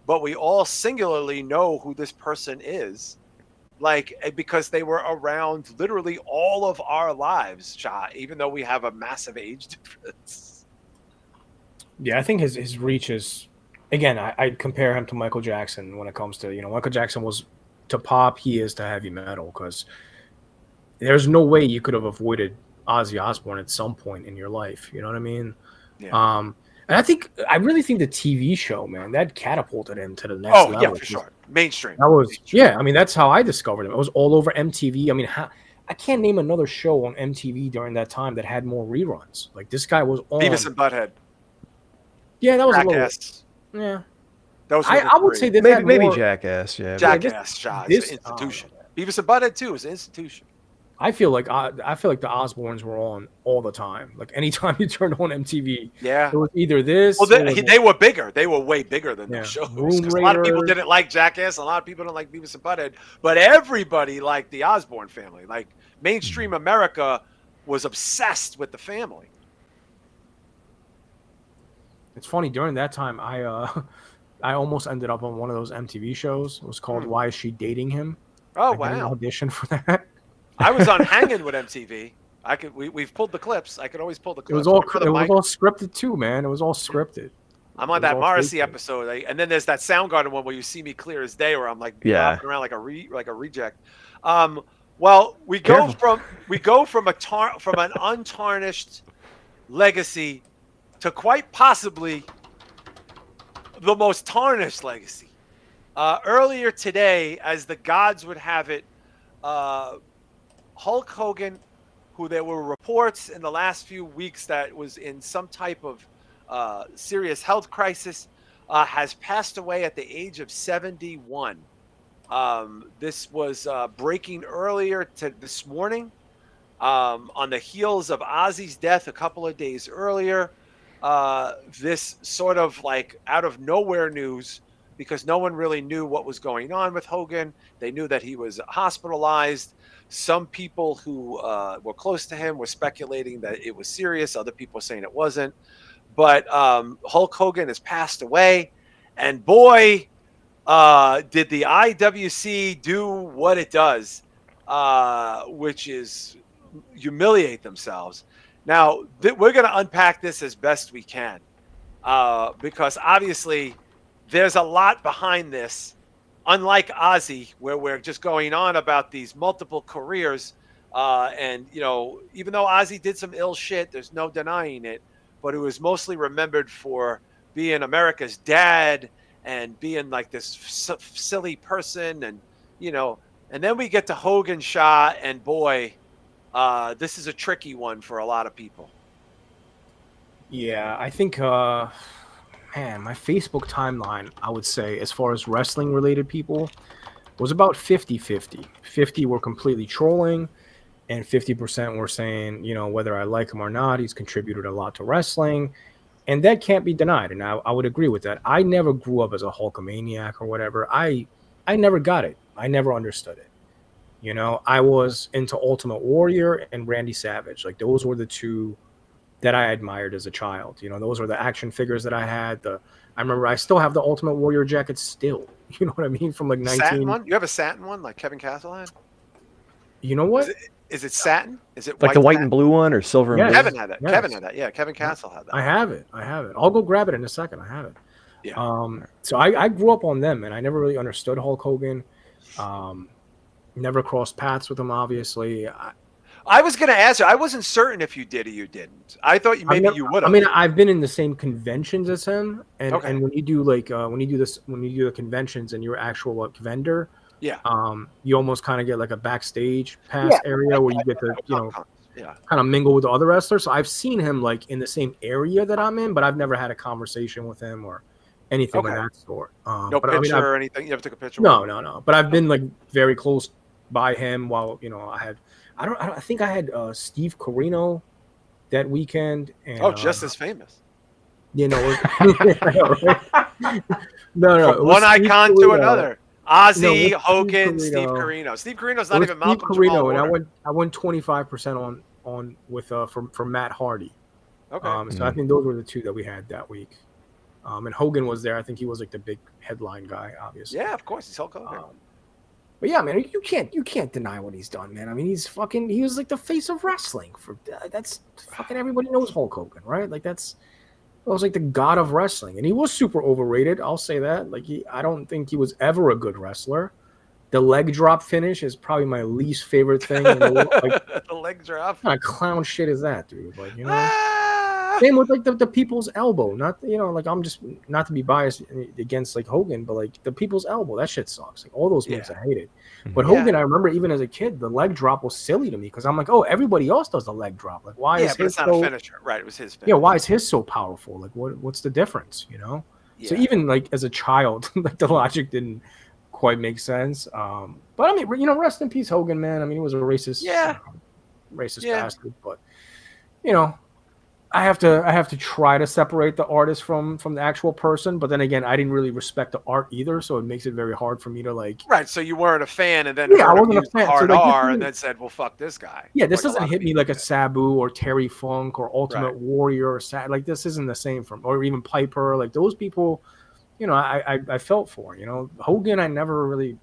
but we all singularly know who this person is. Like, because they were around literally all of our lives, Shah, even though we have a massive age difference. Yeah, I think his reach is, again, I'd compare him to Michael Jackson when it comes to, Michael Jackson was to pop, he is to heavy metal, because there's no way you could have avoided Ozzy Osbourne at some point in your life. You know what I mean? Yeah. And I really think the TV show, man, that catapulted him to the next level. Oh, yeah, for sure. Mainstream. That was, I mean, that's how I discovered him. It was all over MTV. I mean, I can't name another show on MTV during that time that had more reruns. Like, this guy was on. Beavis and Butthead. Yeah, that was Jackass. a little. Yeah. That was I would say this maybe Jackass. Yeah. Jackass, Shah. It's an institution. Beavis and Butthead, too, is an institution. I feel like the Osbournes were on all the time. Like, anytime you turned on MTV, it was either this. Well, they were bigger. They were way bigger than those shows. A lot of people didn't like Jackass. A lot of people don't like Beavis and Butthead. But everybody liked the Osbourne family. Like, mainstream America was obsessed with the family. It's funny, during that time, I almost ended up on one of those MTV shows. It was called "Why Is She Dating Him?" Oh, I got an audition for that. I was on Hanging with MTV. We've pulled the clips. I could always pull the clips. It was all scripted too, man. It was all scripted. I'm on that Morrissey episode, and then there's that Soundgarden one where you see me clear as day, where I'm like walking around like a reject. Well, we go from an untarnished legacy to quite possibly the most tarnished legacy. Earlier today, as the gods would have it, Hulk Hogan, who there were reports in the last few weeks that was in some type of serious health crisis, has passed away at the age of 71. This was breaking earlier this morning on the heels of Ozzy's death a couple of days earlier. This sort of like out of nowhere news, because no one really knew what was going on with Hogan. They knew that he was hospitalized. Some people who were close to him were speculating that it was serious. Other people were saying it wasn't. But Hulk Hogan has passed away. And boy, did the IWC do what it does, which is humiliate themselves. Now, we're going to unpack this as best we can, because obviously there's a lot behind this. Unlike Ozzy, where we're just going on about these multiple careers, and, you know, even though Ozzy did some ill shit, there's no denying it, but it was mostly remembered for being America's dad and being like this silly person, and, you know, and then we get to Hogan, Shah, and boy, this is a tricky one for a lot of people. Yeah, I think, man, my Facebook timeline, I would say, as far as wrestling related people, was about 50-50. 50 were completely trolling, and 50% were saying, you know, whether I like him or not, he's contributed a lot to wrestling. And that can't be denied. And I would agree with that. I never grew up as a Hulkamaniac or whatever. I never got it. I never understood it. You know, I was into Ultimate Warrior and Randy Savage. Like, those were the two that I admired as a child. You know, those were the action figures that I had. I remember I still have the Ultimate Warrior jacket still. You know what I mean? From like 19. Satin one? You have a satin one like Kevin Castle had? You know what? Is it satin? Is it like the white and blue one or silver and blue? Kevin had that. Yes. Kevin had that. Yeah, Kevin Castle had that. I have it. I'll go grab it in a second. I have it. Yeah. So I grew up on them, and I never really understood Hulk Hogan. Never crossed paths with him, obviously. I was going to ask you. I wasn't certain if you did or you didn't. I thought you you would have. I mean, I've been in the same conventions as him, and okay. And when you do like when you do the conventions and you're actual like vendor, yeah, you almost kind of get like a backstage pass area where you get to kind of mingle with the other wrestlers. So I've seen him like in the same area that I'm in, but I've never had a conversation with him or anything of that sort. No picture or anything. You ever took a picture? No. But I've been like very close by him while, you know, I think I had Steve Corino that weekend. And, just as famous. You know, no. From one icon to another. Ozzy, Hogan, Steve Corino. Steve Corino's not even Malcolm Jamal Warner. And I went 25% on with from Matt Hardy. Okay. So I think those were the two that we had that week. And Hogan was there. I think he was like the big headline guy, obviously. Yeah, of course, he's Hulk Hogan. But yeah, man, you can't deny what he's done, man. I mean, he was like the face of wrestling that's fucking everybody knows Hulk Hogan, right? Like that was like the god of wrestling, and he was super overrated. I'll say that. Like I don't think he was ever a good wrestler. The leg drop finish is probably my least favorite thing. Like, the leg drop. What kind of clown shit is that, dude? Like, you know. Same with like the people's elbow. Not, you know, like I'm just not to be biased against like Hogan, but like the people's elbow, that shit sucks. Like all those moves I hated. But Hogan, I remember even as a kid, the leg drop was silly to me because I'm like, oh, everybody else does the leg drop. Like why is his it's not a finisher, right? It was his finisher. Yeah, why is his so powerful? Like what's the difference, you know? Yeah. So even like as a child, like the logic didn't quite make sense. But I mean, you know, rest in peace, Hogan, man. I mean, he was a racist, bastard. But you know, I have to try to separate the artist from the actual person, but then again, I didn't really respect the art either, so it makes it very hard for me to like. Right, so you weren't a fan, and then I wasn't a fan. Hard so, like, R, and then said, "Well, fuck this guy." Yeah, this doesn't hit me like a Sabu or Terry Funk or Ultimate Warrior or like this isn't the same or even Piper. Like those people, you know, I felt for. You know, Hogan, I never really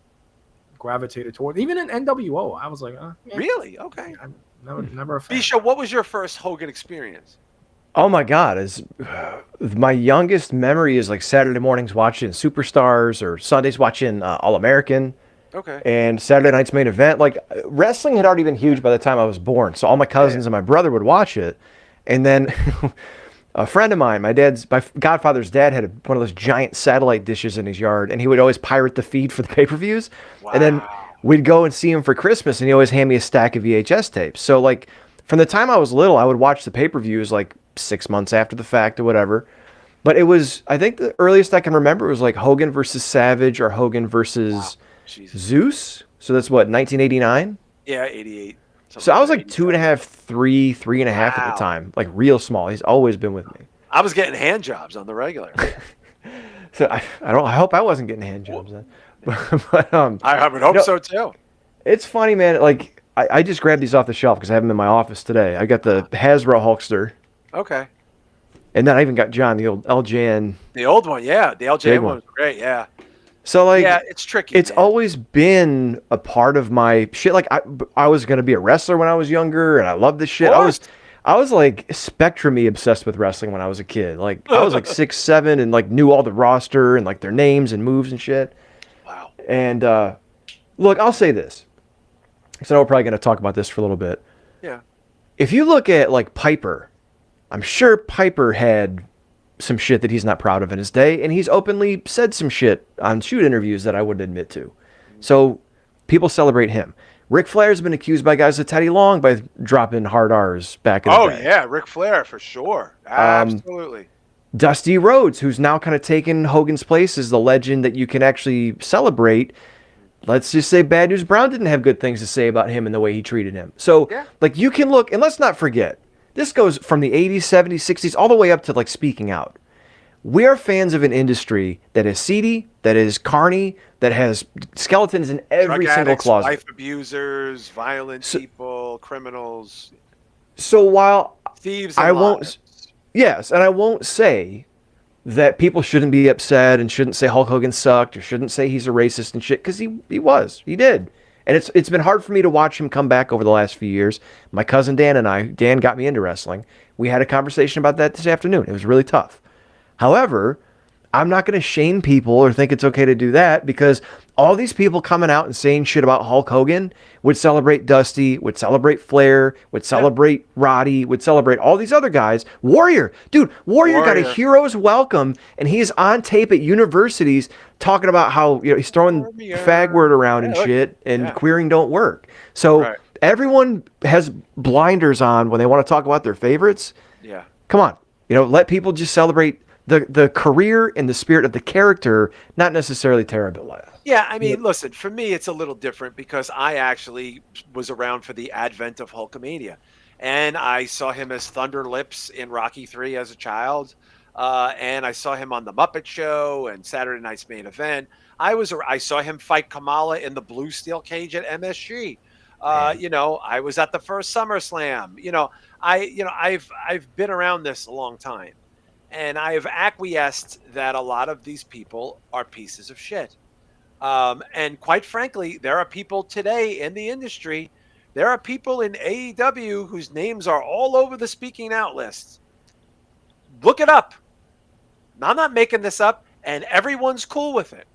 gravitated toward. Even in NWO, I was like, really? Okay, I'm never a fan. Bisha, what was your first Hogan experience? Oh my God! My youngest memory is like Saturday mornings watching Superstars or Sundays watching All American. Okay. And Saturday night's main event. Like wrestling had already been huge by the time I was born, so all my cousins and my brother would watch it. And then a friend of mine, my godfather's dad, had one of those giant satellite dishes in his yard, and he would always pirate the feed for the pay-per-views. Wow. And then we'd go and see him for Christmas, and he always hand me a stack of VHS tapes. So like from the time I was little, I would watch the pay-per-views like 6 months after the fact or whatever. But it was, I think the earliest I can remember was like Hogan versus Savage or Hogan versus Zeus. So that's what, 1989? Yeah, 88. So I was like 2.5, 3.5 at the time. Like real small. He's always been with me. I was getting hand jobs on the regular. So I hope I wasn't getting hand jobs then. But I would hope no, so too. it's funny, man. Like I just grabbed these off the shelf because I have them in my office today. I got the Hasbro Hulkster, Okay. and then I even got John, the old LJN. The old one, yeah. The LJ Big one one. was great, yeah. So like, Yeah, it's tricky. it's man. always been a part of my shit. Like I was gonna be a wrestler when I was younger, and I loved this shit. I was like spectrumy obsessed with wrestling when I was a kid. Like I was like 6, 7, and like knew all the roster and like their names and moves and shit. Wow. And look, I'll say this. So we're probably gonna talk about this for a little bit. Yeah. If you look at like Piper, I'm sure Piper had some shit that he's not proud of in his day, and he's openly said some shit on shoot interviews that I wouldn't admit to. So people celebrate him. Ric Flair's been accused by guys of Teddy Long by dropping hard R's back in the day. Oh yeah, Ric Flair for sure. Absolutely. Dusty Rhodes, who's now kind of taken Hogan's place as the legend that you can actually celebrate. Let's just say Bad News Brown didn't have good things to say about him and the way he treated him. So, like, you can look, and let's not forget, this goes from the 80s, 70s, 60s, all the way up to, like, speaking out. We are fans of an industry that is seedy, that is carny, that has skeletons in every Drug single addicts, closet. life abusers, violent people, criminals, So while thieves, and I won't, liars. yes, and I won't say that people shouldn't be upset and shouldn't say Hulk Hogan sucked or shouldn't say he's a racist and shit, because he did. And it's been hard for me to watch him come back over the last few years. My cousin Dan got me into wrestling. We had a conversation about that this afternoon. It was really tough. However, I'm not going to shame people or think it's okay to do that, because all these people coming out and saying shit about Hulk Hogan would celebrate Dusty, would celebrate Flair, would celebrate Roddy, would celebrate all these other guys. Warrior got a hero's welcome, and he's on tape at universities talking about how he's throwing fag word around and shit, and queering don't work. So everyone has blinders on when they want to talk about their favorites. Yeah. Come on, let people just celebrate the career and the spirit of the character, not necessarily tear a laugh. Yeah, I mean, listen, for me, it's a little different because I actually was around for the advent of Hulkamania. And I saw him as Thunder Lips in Rocky III as a child. And I saw him on The Muppet Show and Saturday Night's Main Event. I saw him fight Kamala in the blue steel cage at MSG. I was at the first SummerSlam. I've been around this a long time. And I've acquiesced that a lot of these people are pieces of shit. And quite frankly, there are people today in the industry, there are people in AEW whose names are all over the speaking out lists. Look it up. I'm not making this up, and everyone's cool with it,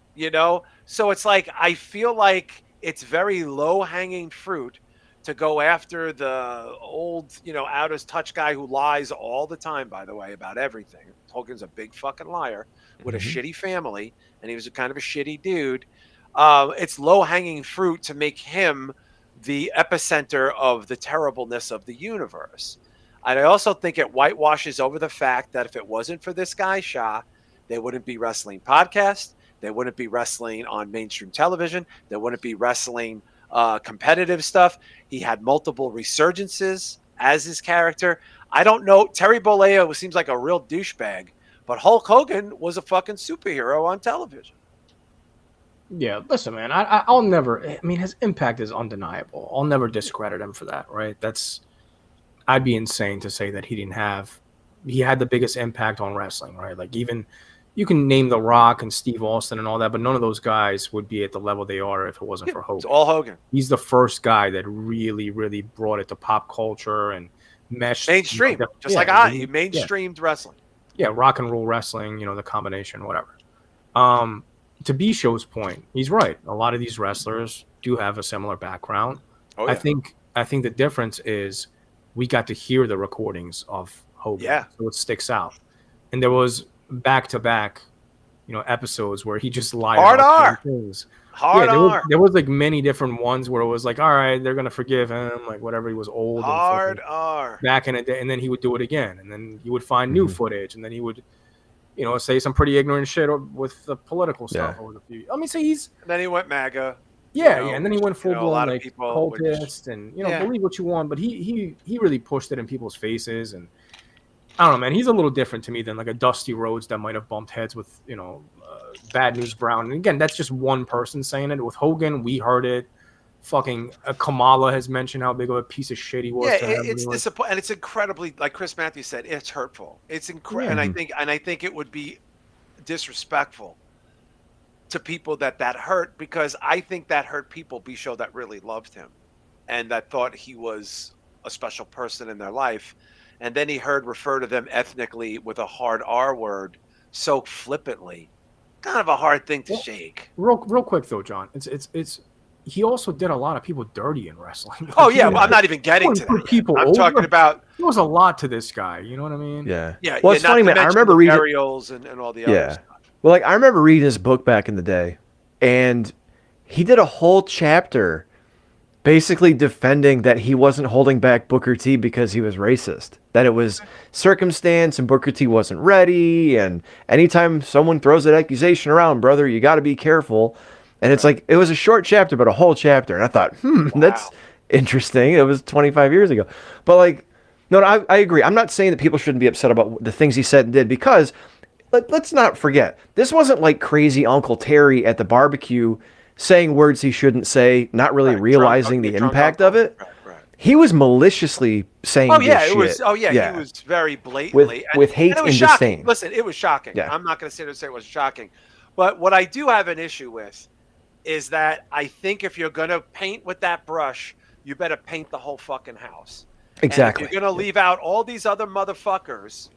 So it's like, I feel like it's very low-hanging fruit to go after the old, out of touch guy who lies all the time, by the way, about everything. Hogan's a big fucking liar with a shitty family, and he was a kind of a shitty dude. It's low-hanging fruit to make him the epicenter of the terribleness of the universe. And I also think it whitewashes over the fact that if it wasn't for this guy, Shah, they wouldn't be wrestling podcasts. They wouldn't be wrestling on mainstream television. They wouldn't be wrestling competitive stuff. He had multiple resurgences as his character. I don't know. Terry Bollea seems like a real douchebag, but Hulk Hogan was a fucking superhero on television. Yeah, listen, man, I'll never, his impact is undeniable. I'll never discredit him for that, right? I'd be insane to say that he had the biggest impact on wrestling, right? Like, even you can name The Rock and Steve Austin and all that, but none of those guys would be at the level they are if it wasn't for Hogan. It's all Hogan. He's the first guy that really, really brought it to pop culture and meshed. Mainstream, he mainstreamed wrestling. Yeah, rock and roll wrestling, the combination, whatever. To Bishow's point, he's right. A lot of these wrestlers do have a similar background. Oh, yeah. I think the difference is we got to hear the recordings of Hogan, so it sticks out. And there was back-to-back, episodes where he just lied about things. There was like many different ones where it was like, all right, they're gonna forgive him, like whatever, he was old. Hard R. Back in the day, and then he would do it again, and then he would find new footage, and then he would, say some pretty ignorant shit with the political stuff over the few. And then he went MAGA. And then he went full blown like cultist, and believe what you want, but he really pushed it in people's faces, and I don't know, man. He's a little different to me than like a Dusty Rhodes that might have bumped heads with, Bad News Brown. And again, that's just one person saying it. With Hogan, we heard it. Fucking Kamala has mentioned how big of a piece of shit he was. Yeah, To it's disappointing, and it's incredibly, like Chris Matthews said, it's hurtful. It's and I think it would be disrespectful to people that hurt, because I think that hurt people, Bisho, that really loved him and that thought he was a special person in their life. And then he heard refer to them ethnically with a hard R word so flippantly. Kind of a hard thing to shake. Real quick though, John. It's he also did a lot of people dirty in wrestling. Oh yeah, well, I'm not even getting to that. People I'm talking about. There was a lot to this guy. You know what I mean? Yeah. Yeah. Well, it's funny, man. I remember reading burials and all the other stuff. Well, like I remember reading his book back in the day, and he did a whole chapter basically defending that he wasn't holding back Booker T because he was racist. That it was circumstance and Booker T wasn't ready. And anytime someone throws that accusation around, brother, you got to be careful. And it's like, it was a short chapter, but a whole chapter. And I thought, that's interesting. It was 25 years ago. But like, no, I agree. I'm not saying that people shouldn't be upset about the things he said and did, because let's not forget, this wasn't like crazy Uncle Terry at the barbecue saying words he shouldn't say, not really realizing the impact of it. He was maliciously saying this shit. He was very blatantly. With hate and disdain. Listen, it was shocking. Yeah. I'm not going to sit there and say it was shocking. But what I do have an issue with is that I think if you're going to paint with that brush, you better paint the whole fucking house. Exactly. And if you're going to leave out all these other motherfuckers,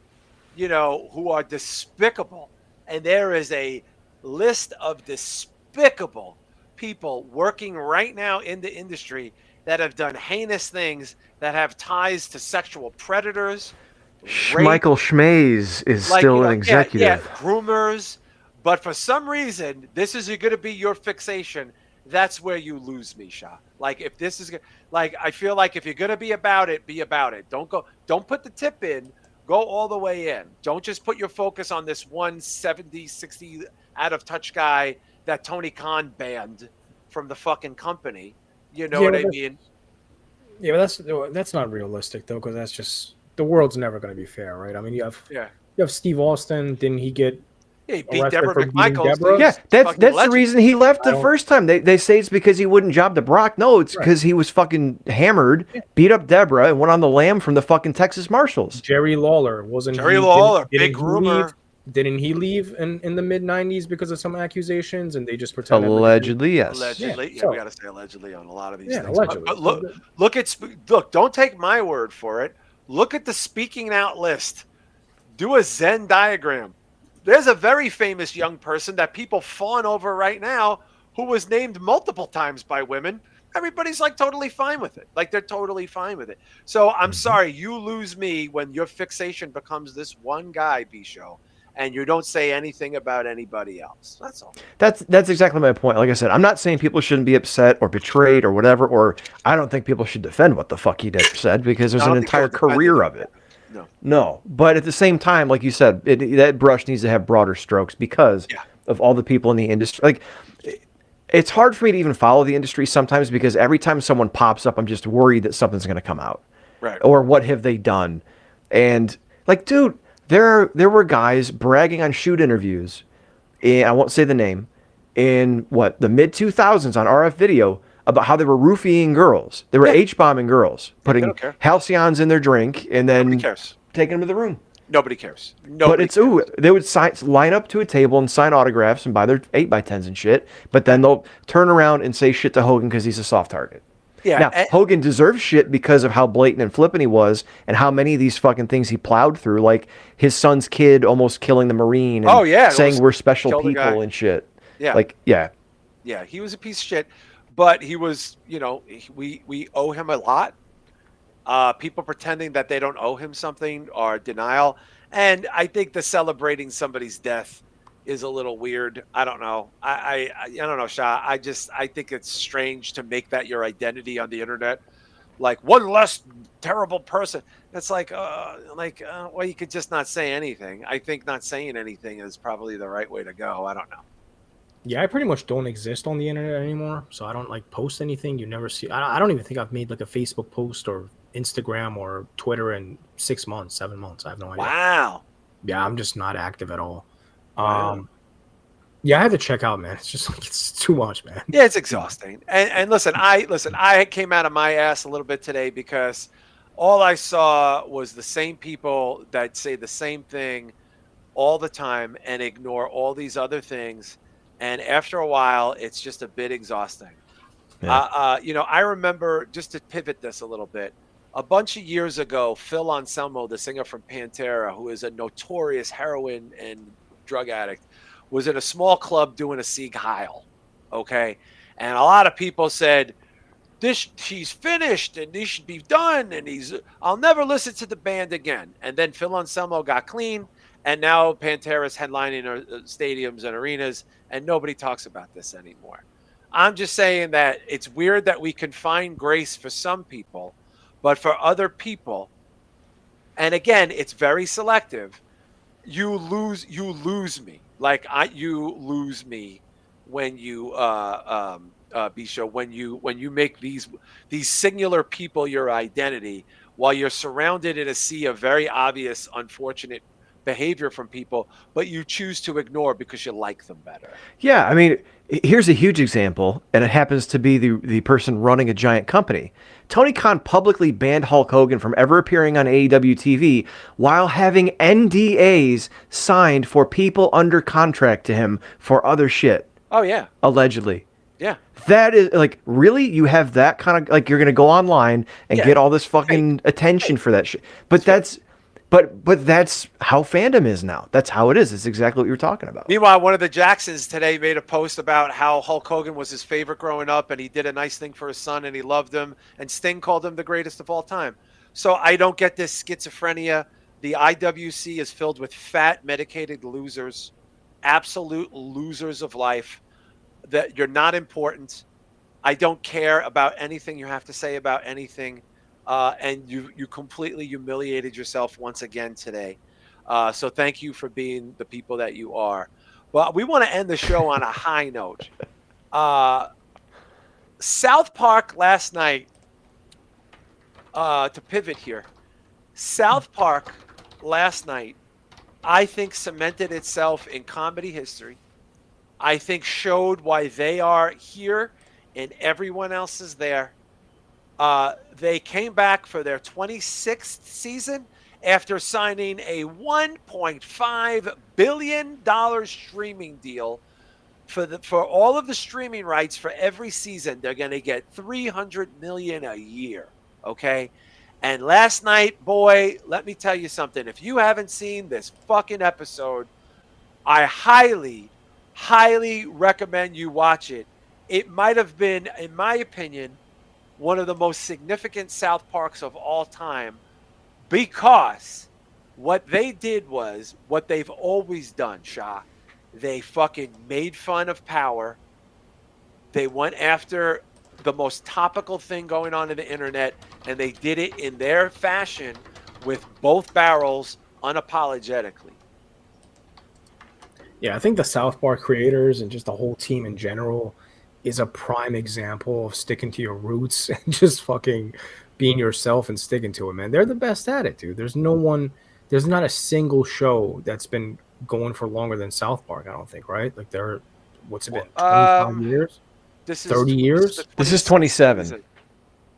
who are despicable, and there is a list of despicable people working right now in the industry that have done heinous things, that have ties to sexual predators. Michael Schmaze is still an executive. Yeah, groomers. But for some reason, this is going to be your fixation. That's where you lose me, Shah. Like, if this is like, I feel like if you're going to be about it, be about it. Don't put the tip in. Go all the way in. Don't just put your focus on this 170, 60 out of touch guy that Tony Khan banned from the fucking company. You know what I mean? Yeah, but that's not realistic though, because that's just, the world's never going to be fair, right? I mean, you have Steve Austin. Didn't he get? He beat Deborah McMichaels. Yeah, that's the reason he left the first time. They say it's because he wouldn't job the Brock. No, it's because he was fucking hammered, beat up Deborah, and went on the lam from the fucking Texas Marshals. Jerry Lawler big groomer. Didn't he leave in the mid '90s because of some accusations, and they just pretended? Allegedly, yes. Allegedly, yeah. We got to say allegedly on a lot of these things. Allegedly. But look. Don't take my word for it. Look at the speaking out list. Do a Venn diagram. There's a very famous young person that people fawn over right now who was named multiple times by women. Everybody's like totally fine with it. Like, they're totally fine with it. So I'm sorry, you lose me when your fixation becomes this one guy, Bisho, and you don't say anything about anybody else. That's all. That's exactly my point. Like I said, I'm not saying people shouldn't be upset or betrayed or whatever, or I don't think people should defend what the fuck he said, because there's an entire career of it. No, but at the same time, like you said, that brush needs to have broader strokes because of all the people in the industry. Like, it's hard for me to even follow the industry sometimes, because every time someone pops up, I'm just worried that something's going to come out. Right. Or what have they done? And like, dude, there were guys bragging on shoot interviews, and I won't say the name, in the mid 2000s on RF video, about how they were roofing girls. They were H-bombing girls, putting halcyons in their drink, and then taking them to the room. Nobody cares. But they would line up to a table and sign autographs and buy their 8x10s and shit, but then they'll turn around and say shit to Hogan because he's a soft target. Yeah. Now, Hogan deserves shit because of how blatant and flippant he was and how many of these fucking things he plowed through, like his son's kid almost killing the Marine and saying we're special people and shit. Yeah. Yeah, he was a piece of shit. But he was, we owe him a lot. People pretending that they don't owe him something or denial. And I think the celebrating somebody's death is a little weird. I don't know. I don't know, Shah. I think it's strange to make that your identity on the internet. Like, one less terrible person. It's like, well, you could just not say anything. I think not saying anything is probably the right way to go. I don't know. Yeah, I pretty much don't exist on the internet anymore, so I don't post anything. You never see. I don't even think I've made a Facebook post or Instagram or Twitter in 6 months, 7 months. I have no idea. Wow. Yeah, I'm just not active at all. Wow. Yeah, I had to check out, man. It's just like it's too much, man. Yeah, it's exhausting. And listen, I came out of my ass a little bit today because all I saw was the same people that say the same thing all the time and ignore all these other things. And after a while, it's just a bit exhausting. Yeah. I remember, just to pivot this a little bit, a bunch of years ago, Phil Anselmo, the singer from Pantera, who is a notorious heroin and drug addict, was in a small club doing a Sieg Heil. Okay. And a lot of people said, he's finished and he should be done. And I'll never listen to the band again. And then Phil Anselmo got clean. And now Pantera's headlining stadiums and arenas, and nobody talks about this anymore. I'm just saying that it's weird that we can find grace for some people, but for other people, and again, it's very selective. You lose me. Like you lose me when you Bisha, when you make these singular people your identity, while you're surrounded in a sea of very obvious, unfortunate behavior from people, but you choose to ignore because you like them better. Yeah, I mean, here's a huge example, and it happens to be the person running a giant company. Tony Khan publicly banned Hulk Hogan from ever appearing on AEW TV while having NDAs signed for people under contract to him for other shit. Oh, yeah. Allegedly. Yeah. That is, like, really? You have that kind of, like, you're going to go online and get all this fucking attention for that shit. But that's... But that's how fandom is now. That's how it is. It's exactly what you were talking about. Meanwhile, one of the Jacksons today made a post about how Hulk Hogan was his favorite growing up, and he did a nice thing for his son, and he loved him, and Sting called him the greatest of all time. So I don't get this schizophrenia. The IWC is filled with fat, medicated losers, absolute losers of life, that you're not important. I don't care about anything you have to say about anything. And you completely humiliated yourself once again today. So thank you for being the people that you are. Well, we want to end the show on a high note. South Park last night, to pivot here, South Park last night, I think cemented itself in comedy history. I think showed why they are here and everyone else is there. They came back for their 26th season after signing a $1.5 billion streaming deal for all of the streaming rights for every season. They're going to get $300 million a year. Okay. And last night, boy, let me tell you something. If you haven't seen this fucking episode, I highly, highly recommend you watch it. It might have been, in my opinion, one of the most significant South Parks of all time, because what they did was what they've always done, Shah. They fucking made fun of power. They went after the most topical thing going on in the internet, and they did it in their fashion with both barrels unapologetically. Yeah, I think the South Park creators and just the whole team in general is a prime example of sticking to your roots and just fucking being yourself and sticking to it, man. They're the best at it, dude. There's not a single show that's been going for longer than South Park, I don't think, right? Like what's it been, 25 years? 30 years? This is 27.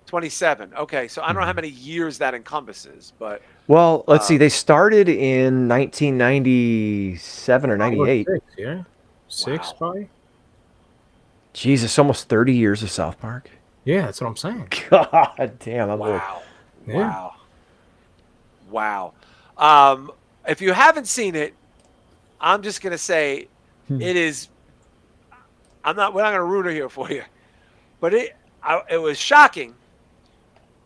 27. Okay, so I don't know how many years that encompasses, but... Well, let's see. They started in 1997 or 98. Yeah. Six, probably. Jesus, almost 30 years of South Park. Yeah, that's what I'm saying. God damn, I'm old. Yeah. Wow. If you haven't seen it, I'm just gonna say it is. We're not gonna ruin it here for you, but it was shocking.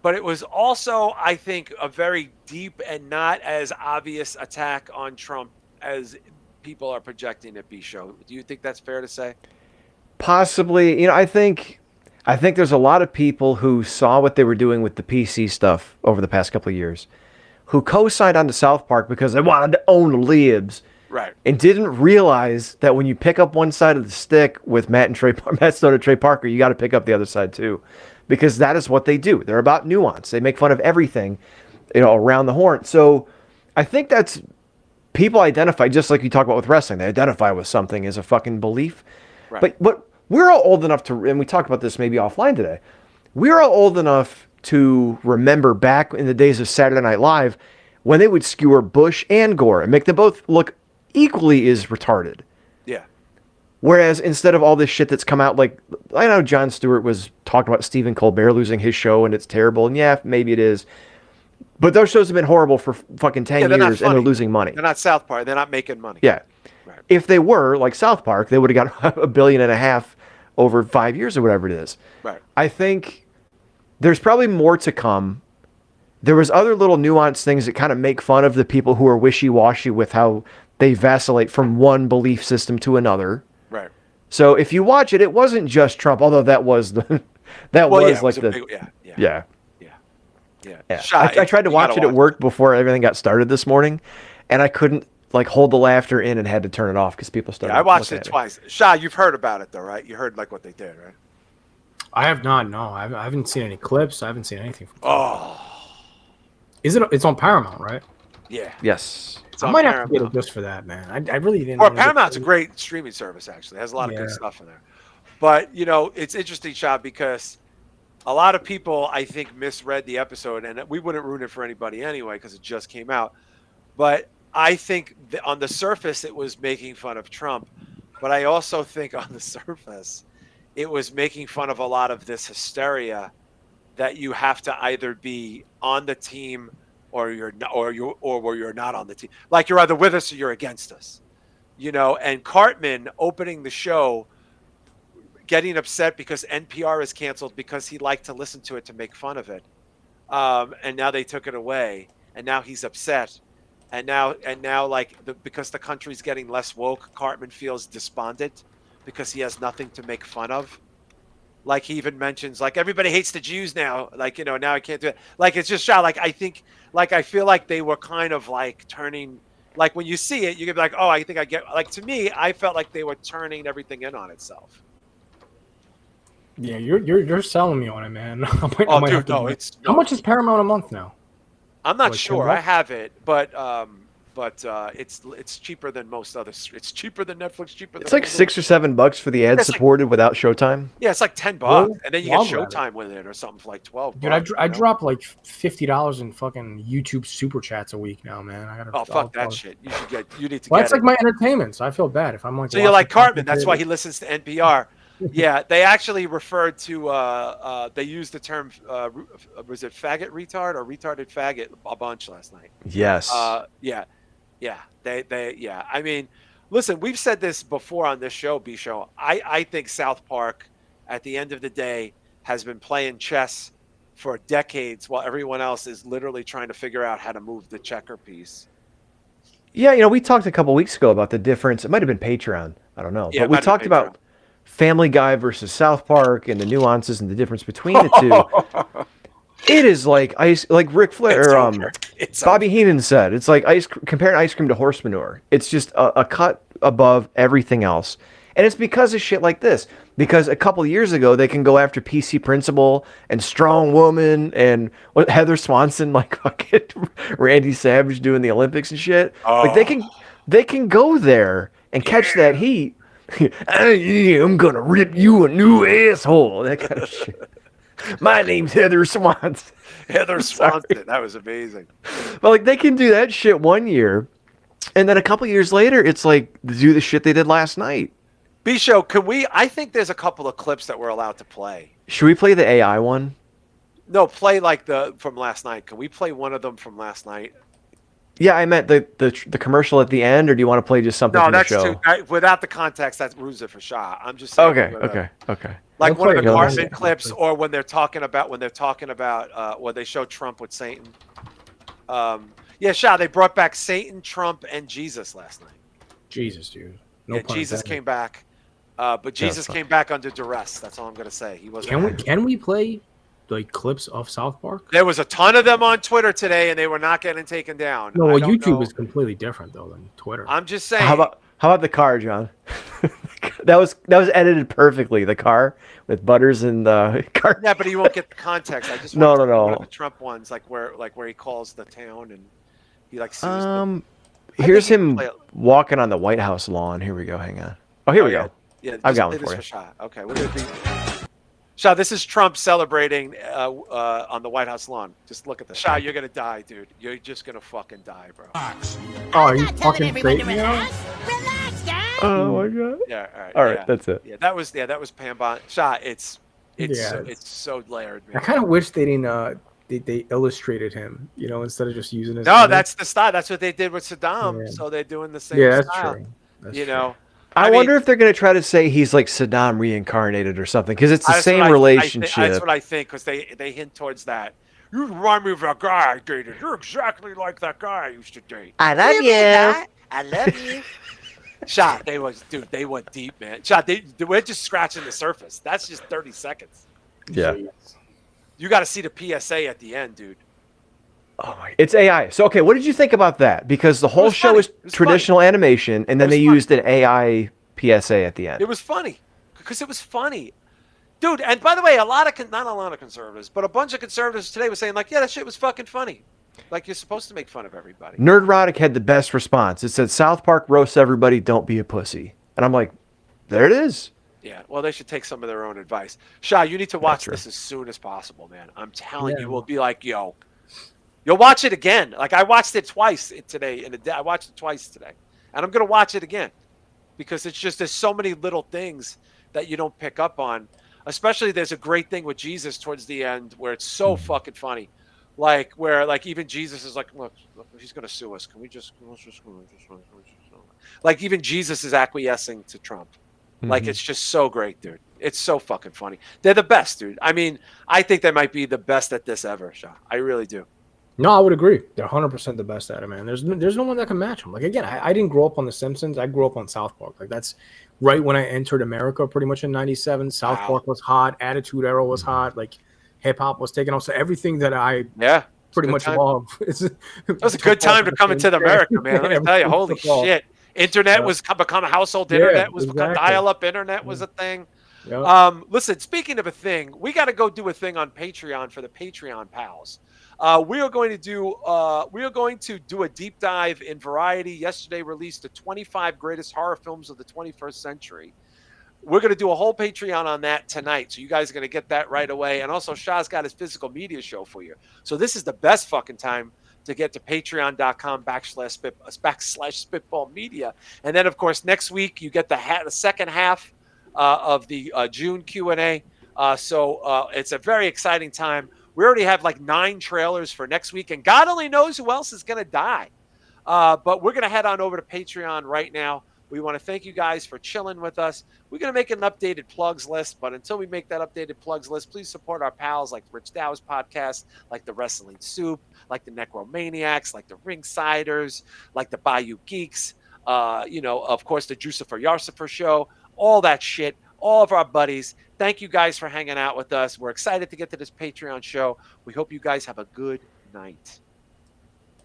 But it was also, I think, a very deep and not as obvious attack on Trump as people are projecting it be. Show. Do you think that's fair to say? Possibly. I think there's a lot of people who saw what they were doing with the PC stuff over the past couple of years, who co-signed on to South Park because they wanted to own the libs. Right. and didn't realize that when you pick up one side of the stick with Matt Stone and Trey Parker, you got to pick up the other side too, because that is what they do. They're about nuance. They make fun of everything, around the horn. So I think that's people identify, just like you talk about with wrestling. They identify with something as a fucking belief. Right. But we're all old enough to, and we talked about this maybe offline today. We're all old enough to remember back in the days of Saturday Night Live when they would skewer Bush and Gore and make them both look equally as retarded. Yeah. Whereas instead of all this shit that's come out, like, I know Jon Stewart was talking about Stephen Colbert losing his show and it's terrible, and yeah, maybe it is. But those shows have been horrible for fucking 10 years and they're losing money. They're not South Park. They're not making money. Yeah. Right. If they were like South Park, they would have got $1.5 billion over 5 years or whatever it is. Right. I think there's probably more to come. There was other little nuanced things that kind of make fun of the people who are wishy-washy with how they vacillate from one belief system to another. Right. So if you watch it, it wasn't just Trump, although that was the yeah. I tried to watch it at work before everything got started this morning, and I couldn't hold the laughter in and had to turn it off because people started. Yeah, I watched it twice. Shah, you've heard about it though, right? You heard what they did, right? I have not. No, I haven't seen any clips. I haven't seen anything. Is it? It's on Paramount, right? Yeah. Yes. I might have to get it just for that, man. I really didn't. Well, Paramount's a great streaming service. Actually, it has a lot of good stuff in there. But it's interesting, Shah, because a lot of people, I think, misread the episode, and we wouldn't ruin it for anybody anyway because it just came out. But I think on the surface, it was making fun of Trump. But I also think on the surface, it was making fun of a lot of this hysteria that you have to either be on the team or you're not on the team. Like you're either with us or you're against us. And Cartman opening the show, getting upset because NPR is canceled because he liked to listen to it to make fun of it. And now they took it away, and now he's upset. And now because the country's getting less woke, Cartman feels despondent because he has nothing to make fun of. Like he even mentions, everybody hates the Jews now. Now I can't do it. It's just Shah. I feel like they were kind of turning. When you see it, you can be like, oh, I think I get. To me, I felt like they were turning everything in on itself. Yeah, you're selling me on it, man. How much is Paramount a month now? I'm not sure. I have it, but it's cheaper than most others. It's cheaper than Netflix. It's like $6 or $7 for the ad supported without Showtime. Yeah, it's like $10, and then you get Showtime with it or something for $12. Dude, I drop $50 in fucking YouTube super chats a week now, man. I gotta. Fuck that shit. You need to. Well, get that's my entertainment, so I feel bad if I'm like. So you're like Cartman. That's why he listens to NPR. Yeah, they actually referred to. They used the term. Was it faggot retard or retarded faggot a bunch last night? Yes. Yeah. Yeah. I mean, listen, we've said this before on this show, B-Show. I think South Park, at the end of the day, has been playing chess for decades while everyone else is literally trying to figure out how to move the checker piece. Yeah, we talked a couple weeks ago about the difference. It might have been Patreon. I don't know. Yeah, but we talked about Family Guy versus South Park and the nuances and the difference between the two. It is like Ric Flair or Bobby Heenan said. It's like comparing ice cream to horse manure. It's just a cut above everything else. And it's because of shit like this. Because a couple of years ago, they can go after PC Principal and Strong Woman and Heather Swanson, fucking Randy Savage doing the Olympics and shit. Oh. They can go there and catch that heat. I'm gonna rip you a new asshole. That kind of shit. My name's Heather Swanson. Heather Swanson. That was amazing. But they can do that shit one year, and then a couple years later, it's do the shit they did last night. B-Show, can we? I think there's a couple of clips that we're allowed to play. Should we play the AI one? No, play from last night. Can we play one of them from last night? Yeah, I meant the commercial at the end, or do you want to play just something from the show? Without the context, that ruins it for Shah. I'm just saying. Okay. Like one of the Cartman clips, or when they're talking about when they show Trump with Satan. Shah, they brought back Satan, Trump, and Jesus last night. Jesus, dude. Jesus came back, but Jesus came back under duress. That's all I'm gonna say. He wasn't. Can we play like clips of South Park? There was a ton of them on Twitter today, and they were not getting taken down. No, I well, don't YouTube know. is completely different though than Twitter. I'm just saying. How about the car, John? that was edited perfectly. The car with Butters and the car. Yeah, but you won't get the context. I just No. one of the Trump ones, like where he calls the town and he like sues them. Here's him walking on the White House lawn. Here we go. Hang on. Oh, here we go. Yeah, I've got one for you. Shah. Okay, we're gonna be. Shah, this is Trump celebrating on the White House lawn. Just look at this. Shah, you're gonna die, dude. You're just gonna fucking die, bro. Oh, are you fucking fake now? Oh my god. Yeah. All right. That's it. Yeah, that was Pam Bond. Shah, it's so layered, man. I kind of wish they didn't. They illustrated him, instead of just using his. No, image. that's the style. That's what they did with Saddam. Yeah. So they're doing the same. Yeah, that's style. true. That's you true. know. I wonder if they're going to try to say he's like Saddam reincarnated or something, because it's the same relationship. That's what I think, because they hint towards that. You remind me of that guy I dated. You're exactly like that guy I used to date. I love you. I love you. Shah, they went deep, man. Shah, we're just scratching the surface. That's just 30 seconds. Yeah. You got to see the PSA at the end, dude. Oh my! It's AI. So okay, what did you think about that? Because the whole show is traditional animation, and then they used an AI PSA at the end. It was funny because it was funny, dude. And by the way, not a lot of conservatives, but a bunch of conservatives today were saying like, yeah, that shit was fucking funny. Like you're supposed to make fun of everybody. Nerdrotic had the best response. It said, "South Park roasts everybody. Don't be a pussy." And I'm like, there it is. Yeah, well, they should take some of their own advice. Shah, you need to watch this as soon as possible, man. I'm telling you, we'll be like, yo. You'll watch it again. Like I watched it twice today. I watched it twice today, and I'm gonna watch it again because it's just there's so many little things that you don't pick up on. Especially there's a great thing with Jesus towards the end where it's so fucking funny, like where like even Jesus is like, look he's gonna sue us. Can we just like even Jesus is acquiescing to Trump. Like it's just so great, dude. It's so fucking funny. They're the best, dude. I mean, I think they might be the best at this ever, Shah. I really do. No, I would agree. They're 100% the best at it, man. There's no one that can match them. Like again, I didn't grow up on The Simpsons. I grew up on South Park. Like that's right when I entered America, pretty much in '97. South Park was hot. Attitude Era was hot. Like hip hop was taking off. So everything that I pretty much love. It was a good time to come into America, man. Let me tell you, holy shit. Internet was become a household internet. Dial-up internet was a thing. Listen, speaking of a thing, we got to go do a thing on Patreon for the Patreon pals. We are going to do a deep dive in Variety. Yesterday released the 25 greatest horror films of the 21st century. We're going to do a whole Patreon on that tonight. So you guys are going to get that right away. And also Shah's got his physical media show for you. So this is the best fucking time to get to patreon.com/spitballmedia. And then, of course, next week you get the second half of the June Q&A. So it's a very exciting time. We already have like 9 trailers for next week, and God only knows who else is going to die. But we're going to head on over to Patreon right now. We want to thank you guys for chilling with us. We're going to make an updated plugs list, but until we make that updated plugs list, please support our pals like Rich Dow's podcast, like the Wrestling Soup, like the Necromaniacs, like the Ringsiders, like the Bayou Geeks, of course, the Jucifer Yarcifer show, all that shit, all of our buddies. Thank you guys for hanging out with us. We're excited to get to this Patreon show. We hope you guys have a good night.